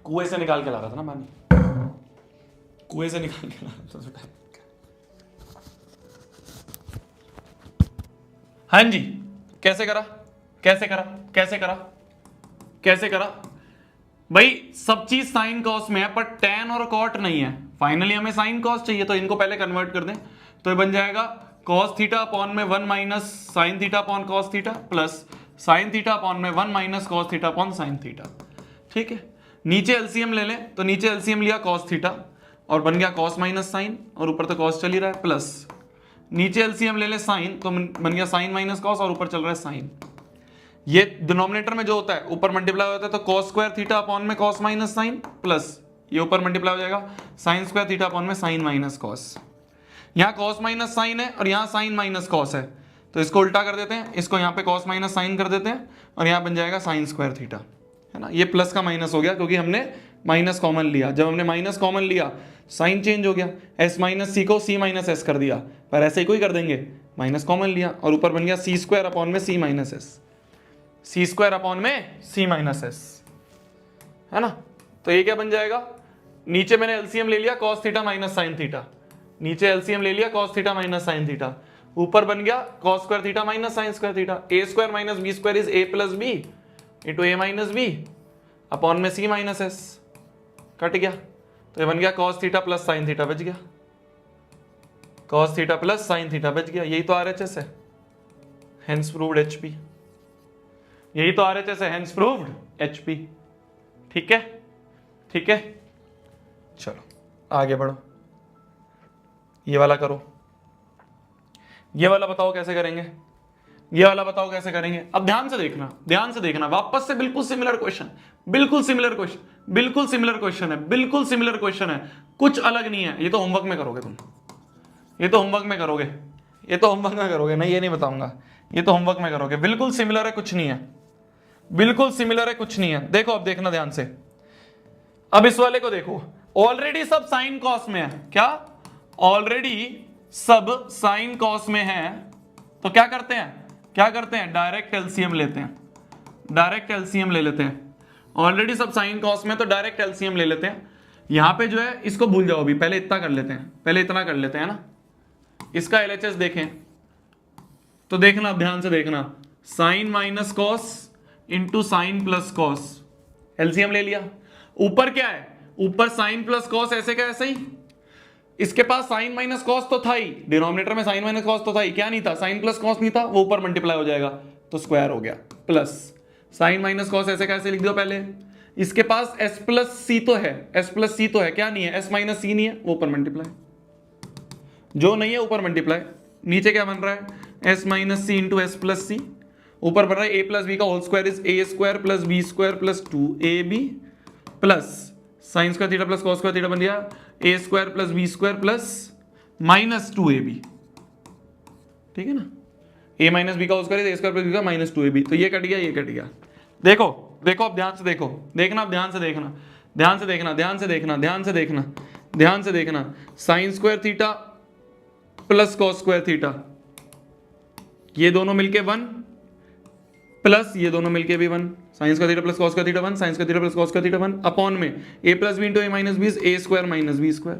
कुएं से निकाल के ला रहा था ना पानी, कुएं से निकाल के ला रहा था। हाँ जी, कैसे करा कैसे करा कैसे करा कैसे करा भाई, सब चीज साइन कॉस में है पर टेन और कॉट नहीं है। फाइनली हमें साइन कॉस चाहिए तो इनको पहले कन्वर्ट कर दें, तो ये बन जाएगा कॉस थीटा अपॉन में 1 minus sine theta upon cos theta plus sine theta upon में 1 minus cos theta upon sine theta. ठीक है, नीचे एलसीएम ले लें, तो नीचे एलसीएम लिया कॉस थीटा और बन गया कॉस माइनस साइन, और ऊपर तो कॉस चल ही रहा है, प्लस नीचे एलसीएम ले ले साइन, तो बन गया साइन माइनस कॉस और ऊपर चल रहा है साइन। ये डिनोमिनेटर में जो होता है ऊपर मल्टीप्लाई होता है, तो कॉस स्क्वायर थीटा अपॉन में कॉस माइनस साइन प्लस ये ऊपर मल्टीप्लाई हो जाएगा साइन स्क्वायर थीटा अपॉन में साइन माइनस कॉस। यहाँ कॉस माइनस साइन है और यहाँ साइन माइनस कॉस है, तो इसको उल्टा कर देते हैं, इसको यहाँ पे कॉस माइनस साइन कर देते हैं और यहाँ बन जाएगा साइन स्क्वायर थीटा, है ना। ये प्लस का माइनस हो गया क्योंकि हमने माइनस कॉमन लिया। जब हमने माइनस कॉमन लिया साइन चेंज हो गया, एस माइनस सी को सी माइनस एस कर दिया, पर ऐसे ही कोई कर देंगे, माइनस कॉमन लिया और ऊपर बन गया सी स्क्वायर अपॉन में सी माइनस एस, सी स्क्वायर अपॉन में सी माइनस एस, है ना। तो ये क्या बन जाएगा, नीचे मैंने एलसीएम ले लिया cos theta minus sine theta, नीचे एलसीएम ले लिया cos theta minus sine theta, ऊपर बन गया cos square theta minus sine square theta. A square minus B square is a plus B into A minus b upon में सी माइनस एस, कट गया, तो ये बन गया cos theta plus sine theta, बच गया cos theta plus sine theta, बच गया। यही तो आरएचएस है, हेंस प्रूव्ड एचपी, यही तो आरएचएस है, हेंस प्रूव्ड एचपी। ठीक है, ठीक है, चलो आगे बढ़ो, ये वाला करो, ये वाला बताओ कैसे करेंगे, ये वाला बताओ कैसे करेंगे। अब ध्यान से देखना, ध्यान से देखना, वापस से बिल्कुल सिमिलर क्वेश्चन, बिल्कुल सिमिलर क्वेश्चन, बिल्कुल सिमिलर क्वेश्चन है, बिल्कुल सिमिलर क्वेश्चन है, कुछ अलग नहीं है। ये तो होमवर्क में करोगे तुम, ये तो होमवर्क में करोगे, ये तो होमवर्क में करोगे, नहीं ये नहीं बताऊंगा, ये तो होमवर्क में करोगे। बिल्कुल सिमिलर है, कुछ नहीं है, बिल्कुल सिमिलर है, कुछ नहीं है। देखो अब देखना ध्यान से, अब इस वाले को देखो, ऑलरेडी सब साइन कॉस में है, क्या ऑलरेडी सब साइन कॉस में है, तो क्या करते हैं, क्या करते हैं, डायरेक्ट एलसीएम लेते हैं, डायरेक्ट एलसीएम ले लेते हैं। ऑलरेडी सब साइन कॉस में तो डायरेक्ट एलसीएम ले लेते हैं। यहां पे जो है इसको भूल जाओ, अभी पहले इतना कर लेते हैं, पहले इतना कर लेते हैं ना। इसका एलएचएस देखें तो देखना, ध्यान से देखना, sine minus cos into sine plus cos, LCM ले लिया। ऊपर क्या है, ऊपर साइन प्लस कॉस, ऐसे क्या ऐसे ही, इसके पास साइन माइनस कॉस तो था ही, डिनोमिनेटर में साइन माइनस कॉस तो था ही, क्या नहीं था, साइन प्लस कॉस नहीं था, वो ऊपर मल्टीप्लाई हो जाएगा तो स्क्वायर हो गया, प्लस साइन माइनस कॉस ऐसे कैसे लिख दो पहले। इसके पास एस प्लस सी तो है, एस प्लस सी तो है, क्या नहीं है, एस माइनस सी नहीं है, वो ऊपर मल्टीप्लाई, जो नहीं है ऊपर मल्टीप्लाई। नीचे क्या बन रहा है, S minus C into S plus C, ऊपर बन रहा है ए प्लस बी का whole square is A square plus B square plus 2ab plus sine square theta plus cos square theta बन गया A square plus B square plus minus 2ab, ठीक है ना। ए माइनस बी का whole square is A square plus B का माइनस 2ab, तो ये कट गया, ये कट गया। देखो देखो अब ध्यान से देखो, देखना अब ध्यान से देखना, ध्यान से देखना, ध्यान से देखना, ध्यान से देखना, ध्यान से देखना, sign square theta plus cos square theta, ये दोनों मिलके 1 प्लस ये दोनों मिलके भी 1, sign square theta plus cos square theta 1, sign square theta plus cos square theta 1 upon में ए प्लस बी इंटू ए माइनस बी ए स्क्वायर माइनस बी स्क्वायर,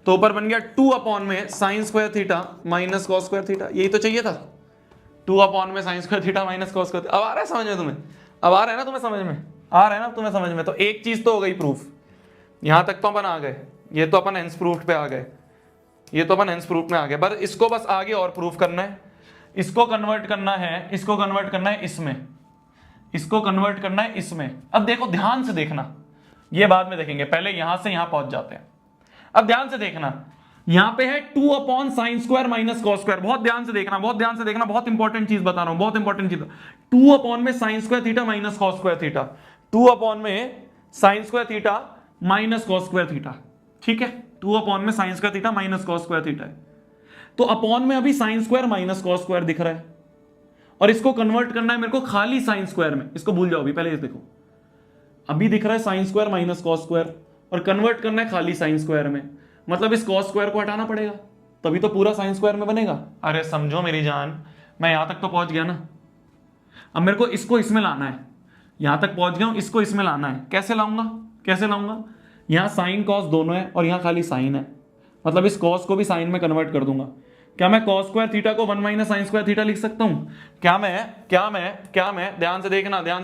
तो ऊपर बन गया 2 अपॉन में sine square theta minus cos square theta, यही तो चाहिए था, 2 अपॉन में sine square theta minus cos square. अब आ रहा है समझ में तुम्हें, अब आ रहा है ना तुम्हें समझ में, आ रहा है ना तुम्हें समझ में। तो एक चीज तो हो गई प्रूफ, यहां तक तो अपन आ गए, ये तो अपन हेंस प्रूफ पे आ गए, ये तो अपन हेंस प्रूफ में आ गए, पर इसको बस आगे और प्रूफ करना है, इसको कन्वर्ट करना है, इसको कन्वर्ट करना है इसमें, इसको कन्वर्ट करना है इसमें। अब देखो ध्यान से देखना, ये बाद में देखेंगे, पहले यहां से यहां पहुंच जाते हैं। अब ध्यान से देखना, यहां पे है 2 upon sine square minus cos square, बहुत ध्यान से देखना, बहुत ध्यान से देखना, बहुत इंपॉर्टेंट चीज बता रहा हूं, बहुत इंपॉर्टेंट चीज। 2 अपॉन में sine square theta minus cos square theta, 2 upon में sine square theta minus cos square theta, ठीक है, 2 अपॉन में sine square theta minus cos square theta है। तो अपॉन में अभी sine square minus cos square दिख रहा है, और इसको कन्वर्ट करना है मेरे को खाली साइन स्क्वायर में, इसको भूल जाओ अभी, पहले देखो, अभी दिख रहा है sign square minus cos square, और कन्वर्ट करना है खाली साइन स्क्वायर में, मतलब इस कॉस स्क्वायर को हटाना पड़ेगा, तभी तो पूरा साइन स्क्वायर में बनेगा। अरे समझो मेरी जान, मैं यहां तक तो पहुंच गया ना, अब मेरे को इसको इसमें लाना है, यहां तक पहुंच गया हूं, इसको इसमें लाना है, कैसे लाऊंगा, कैसे लाऊंगा? यहाँ साइन कॉस दोनों है और यहाँ खाली साइन है, मतलब इस कॉस को भी साइन में कन्वर्ट कर दूंगा। क्या मैं कॉस स्क्वायर थीटा को 1 माइनस साइन स्क्वायर थीटा लिख सकता हूं? क्या मैं ध्यान से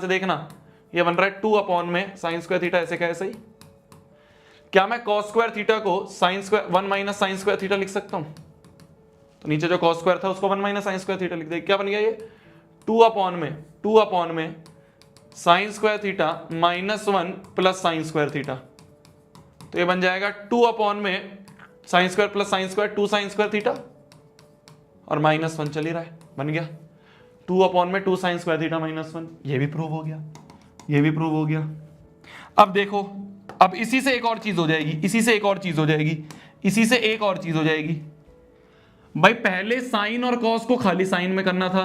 देखना, ये बन रहा है 2 अपॉन में साइन स्क्वायर थीटा, ऐसे कैसे ही। क्या मैं कॉस स्क्वायर थीटा को sine square 1 minus sine square theta लिख सकता हूं? तो नीचे जो कॉस स्क्वायर था उसको 1 माइनस साइन स्क्वायर थीटा लिख दे। क्या बन गया ये? 2 अपॉन में sine square theta minus 1 plus sine square theta. तो ये बन जाएगा 2 अपॉन में sine square plus sine square 2 sign square theta और माइनस 1 चल ही रहा है, बन गया 2 अपॉन में 2 साइन स्क्वायर थीटा माइनस 1। ये भी प्रूव हो गया, अब देखो, अब इसी से एक और चीज हो जाएगी, भाई पहले साइन और कॉस को खाली साइन में करना था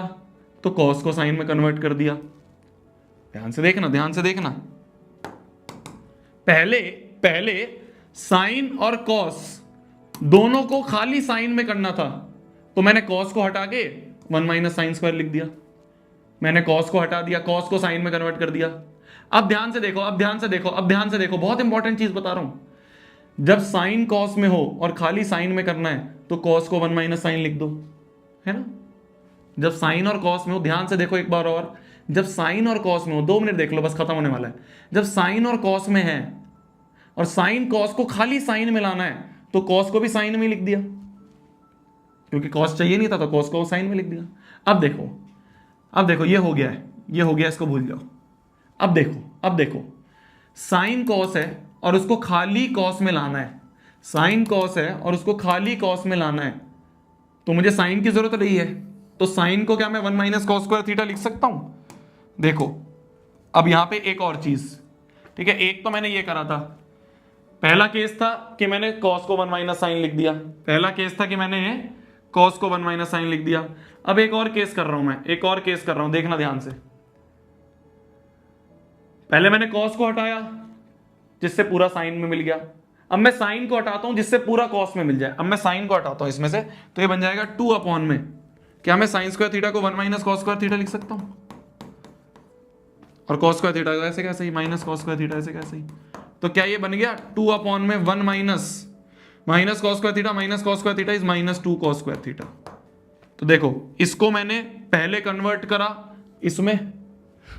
तो कॉस को साइन में कन्वर्ट कर दिया। ध्यान से देखना, पहले साइन और कॉस दोनों को खाली साइन में करना था तो मैंने कॉस को हटा के 1 माइनस साइन स्क्वायर लिख दिया, मैंने कॉस को हटा दिया, कॉस को साइन में कन्वर्ट कर दिया। अब ध्यान से देखो, बहुत इंपॉर्टेंट चीज बता रहा हूं। जब साइन कॉस में हो और खाली साइन में करना है तो कॉस को 1 माइनस साइन लिख दो, है ना। जब साइन और कॉस में हो, ध्यान से देखो एक बार और, जब साइन और कॉस में हो, 2 मिनट देख लो बस, खत्म होने वाला है। जब साइन और कॉस में है और साइन कॉस को खाली साइन में लाना है तो कॉस को भी साइन में लिख दिया, क्योंकि कॉस चाहिए नहीं था तो कॉस को साइन में लिख दिया। अब देखो ये हो गया, इसको भूल जाओ। अब देखो साइन कॉस है और उसको खाली कॉस में लाना है, तो मुझे साइन की जरूरत नहीं है, तो साइन को क्या मैं 1 माइनस कॉस स्क्वायर थीटा लिख सकता हूं? देखो अब यहां पे एक और चीज, ठीक है, एक तो मैंने ये करा था, पहला केस था कि मैंने कॉस को 1 माइनस साइन लिख दिया, अब एक और केस कर रहा हूं, देखना ध्यान से। पहले मैंने कॉस को हटाया जिससे पूरा साइन में मिल गया, अब मैं साइन को हटाता हूं जिससे पूरा कॉस में मिल जाए। अब मैं साइन को हटाता हूं इसमें से, तो ये बन जाएगा 2 अपॉन में, क्या मैं साइन स्क्वायर थीटा को 1 माइनस कॉस स्क्वायर थीटा लिख सकता हूं? और कॉस स्क्वायर थीटा ऐसे कैसे ही, माइनस कॉस स्क्वायर थीटा ऐसे कैसे ही, तो क्या ये बन गया 2 अपॉन में 1 minus cos square theta minus cos square theta is minus 2 cos square theta. तो देखो इसको मैंने पहले कन्वर्ट करा इसमें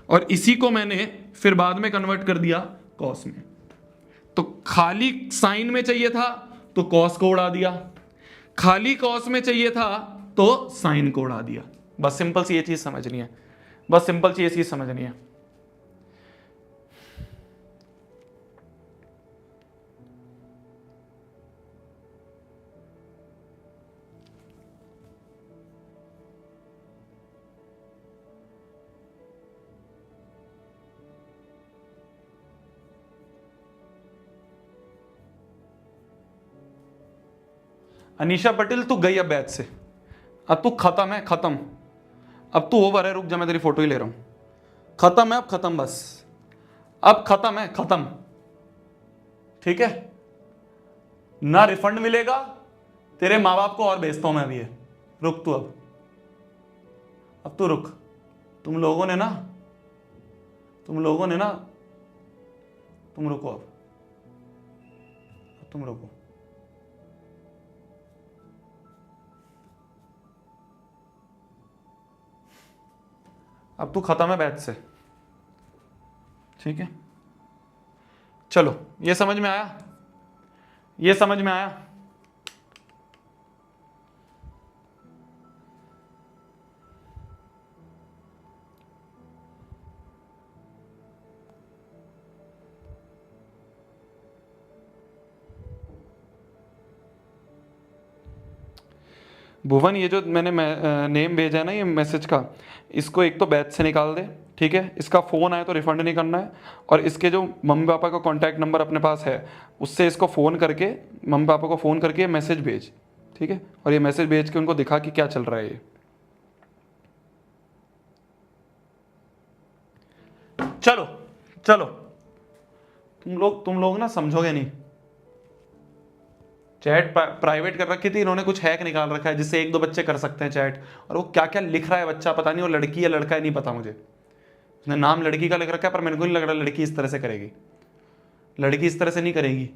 और इसी को मैंने फिर बाद में कन्वर्ट कर दिया कॉस में। तो खाली साइन में चाहिए था तो कॉस को उड़ा दिया, खाली कॉस में चाहिए था तो साइन को उड़ा दिया। बस सिंपल सी ये चीज समझनी है, अनीशा पटेल तू गई अब बैच से, अब तू खत्म है, अब तू ओवर है, रुक जा मैं तेरी फोटो ही ले रहा हूं। खत्म है, अब खत्म, बस अब खत्म है, ठीक है ना। रिफंड मिलेगा, तेरे माँ बाप को और भेजता हूं मैं अभी। रुक तू, अब तू रुक। तुम लोगों ने ना तुम रुको, अब तुम रुको। अब तू खत्म है बैच से, ठीक है। चलो ये समझ में आया, भुवन ये जो मैंने नेम भेजा है ना ये मैसेज का, इसको एक तो बैच से निकाल दे, ठीक है। इसका फ़ोन आए तो रिफ़ंड नहीं करना है, और इसके जो मम्मी पापा का कॉन्टैक्ट नंबर अपने पास है उससे इसको फ़ोन करके, मम्मी पापा को फ़ोन करके मैसेज भेज, ठीक है। और ये मैसेज भेज के उनको दिखा कि क्या चल रहा है ये। चलो तुम लोग ना समझोगे नहीं। चैट प्राइवेट कर रखी थी इन्होंने, कुछ हैक निकाल रखा है जिससे 1-2 बच्चे कर सकते हैं चैट, और वो क्या क्या लिख रहा है बच्चा पता नहीं, वो लड़की या लड़का है नहीं पता मुझे, उसने नाम लड़की का लिख रखा है पर मेरे को नहीं लग रहा लड़की इस तरह से करेगी। लड़की इस तरह से नहीं करेगी,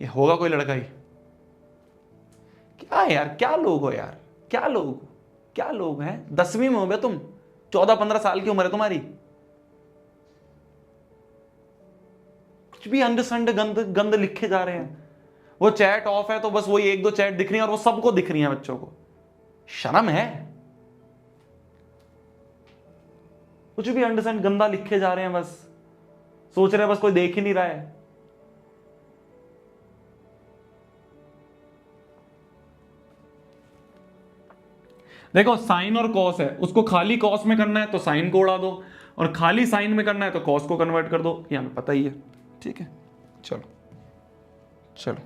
ये होगा कोई लड़का ही। क्या है यार, क्या लोग हो यार, क्या लोग हैं। 10वीं में हो बे तुम, 14-15 साल की उम्र है तुम्हारी। कुछ भी अंडरस्टैंड गंद लिखे जा रहे हैं। वो चैट ऑफ है तो बस वही 1-2 चैट दिख रही है और वो सबको दिख रही है, बच्चों को शर्म है। कुछ भी अंडरस्टैंड गंदा लिखे जा रहे हैं, बस सोच रहे हैं बस कोई देख ही नहीं रहा है। देखो साइन और कॉस है, उसको खाली कॉस में करना है तो साइन को उड़ा दो, और खाली साइन में करना है तो कॉस को कन्वर्ट कर दो, ये हमें पता ही है। ठीक है, चलो चलो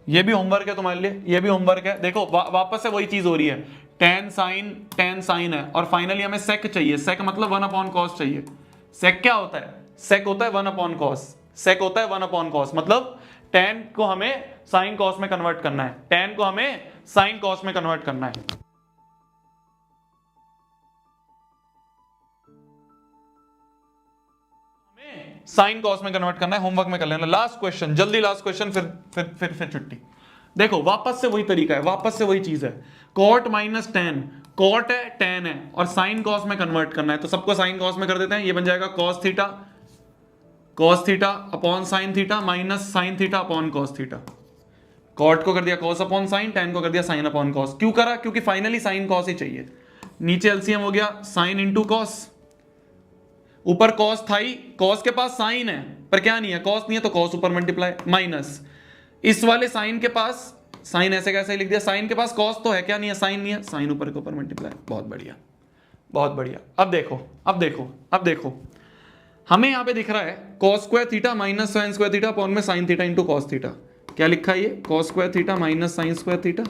ये भी होमवर्क है तुम्हारे लिए, ये भी होमवर्क है। देखो वापस से वही चीज हो रही है, टेन साइन है, और फाइनली हमें सेक चाहिए। सेक मतलब 1/cos चाहिए। सेक क्या होता है? सेक होता है 1/cos। सेक होता है 1/cos, मतलब टेन को हमें साइन कॉस में कन्वर्ट करना है, टेन को हमें साइन कॉस में कन्वर्ट करना है। साइन कॉस में कन्वर्ट करना है, होमवर्क में कर लेना। लास्ट क्वेश्चन, जल्दी लास्ट क्वेश्चन, फिर छुट्टी। देखो वापस से वही तरीका है, वापस से वही चीज है। कॉट माइनस टेन, कॉट है टेन है और साइन कॉस में कन्वर्ट करना है, तो सबको साइन कॉस में कर देते हैं। ये बन जाएगा cos theta upon sine theta minus sine theta upon cos theta. Cot को कर दिया कॉस अपॉन साइन, टेन को कर दिया साइन अपॉन कॉस। क्यों करा? क्योंकि फाइनली साइन कॉस ही चाहिए। नीचे एलसीएम हो गया साइन इंटू कॉस, ऊपर कॉस था ही, कॉस के पास साइन है पर क्या नहीं है, कॉस नहीं है, तो कॉस ऊपर मल्टीप्लाई माइनस इस वाले साइन के पास, साइन ऐसे कैसे लिख दिया, साइन के पास कॉस तो है, क्या नहीं है, साइन नहीं है, साइन ऊपर के ऊपर मल्टीप्लाई। बहुत बढ़िया, बहुत बढ़िया। अब देखो हमें यहां पे दिख रहा है cos square theta minus sine square theta upon में sine theta into cos theta. क्या लिखा है ये? Cos square theta minus sine square theta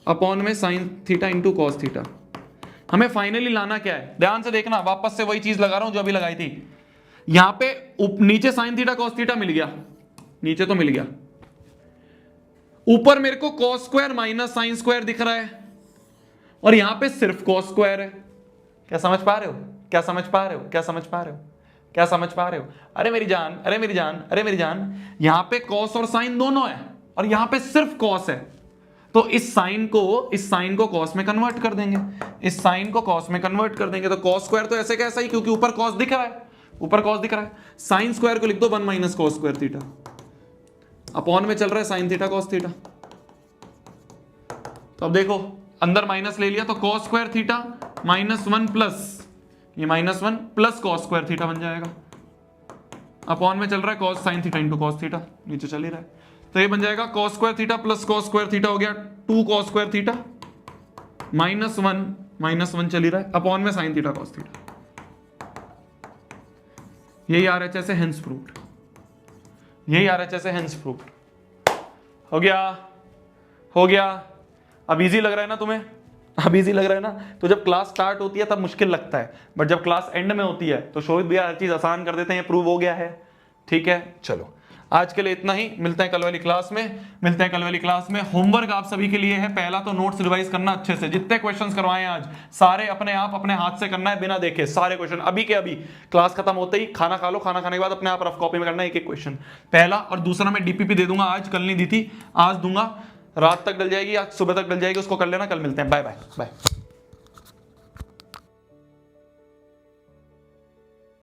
upon में sine theta into cos theta. हमें फाइनली लाना क्या है? ध्यान से देखना, वापस से वही चीज लगा रहा हूं जो अभी लगाई थी। यहां पे नीचे साइन थीटा कॉस थीटा मिल गया, नीचे तो मिल गया, ऊपर मेरे को cos square minus sine square दिख रहा है और यहां पे सिर्फ कॉस स्क्वायर है। क्या समझ पा रहे हो? क्या समझ पा रहे हो? क्या समझ पा रहे हो? क्या समझ पा रहे हो? अरे मेरी जान, अरे मेरी जान, अरे मेरी जान, यहां पे कॉस और साइन दोनों है और यहां पे सिर्फ कॉस है, तो इस साइन को कॉस में कन्वर्ट कर देंगे, इस साइन को कॉस में कन्वर्ट कर देंगे, तो कॉस स्क्वायर तो ऐसे कैसा ही, क्योंकि ऊपर कॉस दिख रहा है, ऊपर कॉस दिख रहा है। साइन स्क्वायर को लिख दो 1 minus cos square theta, upon में चल रहा है साइन थीटा कॉस थीटा। तो अब देखो अंदर माइनस ले लिया तो cos square theta minus 1 plus ये minus 1 plus cos square theta बन जाएगा, अपॉन में चल रहा है cos sine theta into cos theta, नीचे चल ही रहा है, तो ये बन जाएगा cos square theta plus cos square theta हो गया 2 कॉस स्क्वायर थीटा माइनस 1 चल ही रहा है, अपॉन में साइन थीटा कॉस थीटा। यही RHS है, हेंस प्रूव्ड। यही RHS है, हेंस प्रूव्ड। हो गया। अब इजी लग रहा है ना तुम्हें? अब इजी लग रहा है ना? तो जब क्लास स्टार्ट होती है तब मुश्किल लगता है, बट जब क्लास एंड में होती है तो शोभित भैया हर चीज आसान कर देते हैं। ये प्रूव हो गया है, ठीक है। चलो आज के लिए इतना ही, मिलते हैं कल वाली क्लास में। होमवर्क आप सभी के लिए है, पहला तो नोट्स रिवाइज करना अच्छे से, जितने क्वेश्चंस करवाए आज सारे अपने आप अपने हाथ से करना है, बिना देखे सारे क्वेश्चन अभी के अभी। क्लास खत्म होते ही खाना खा लो, खाना खाने के बाद अपने आप रफ कॉपी में करना है एक क्वेश्चन, पहला। और दूसरा मैं DPP दे दूंगा आज, कल नहीं दी थी, आज दूंगा, रात तक डल जाएगी, आज सुबह तक डल जाएगी, उसको कर लेना। कल मिलते हैं, बाय बाय बाय।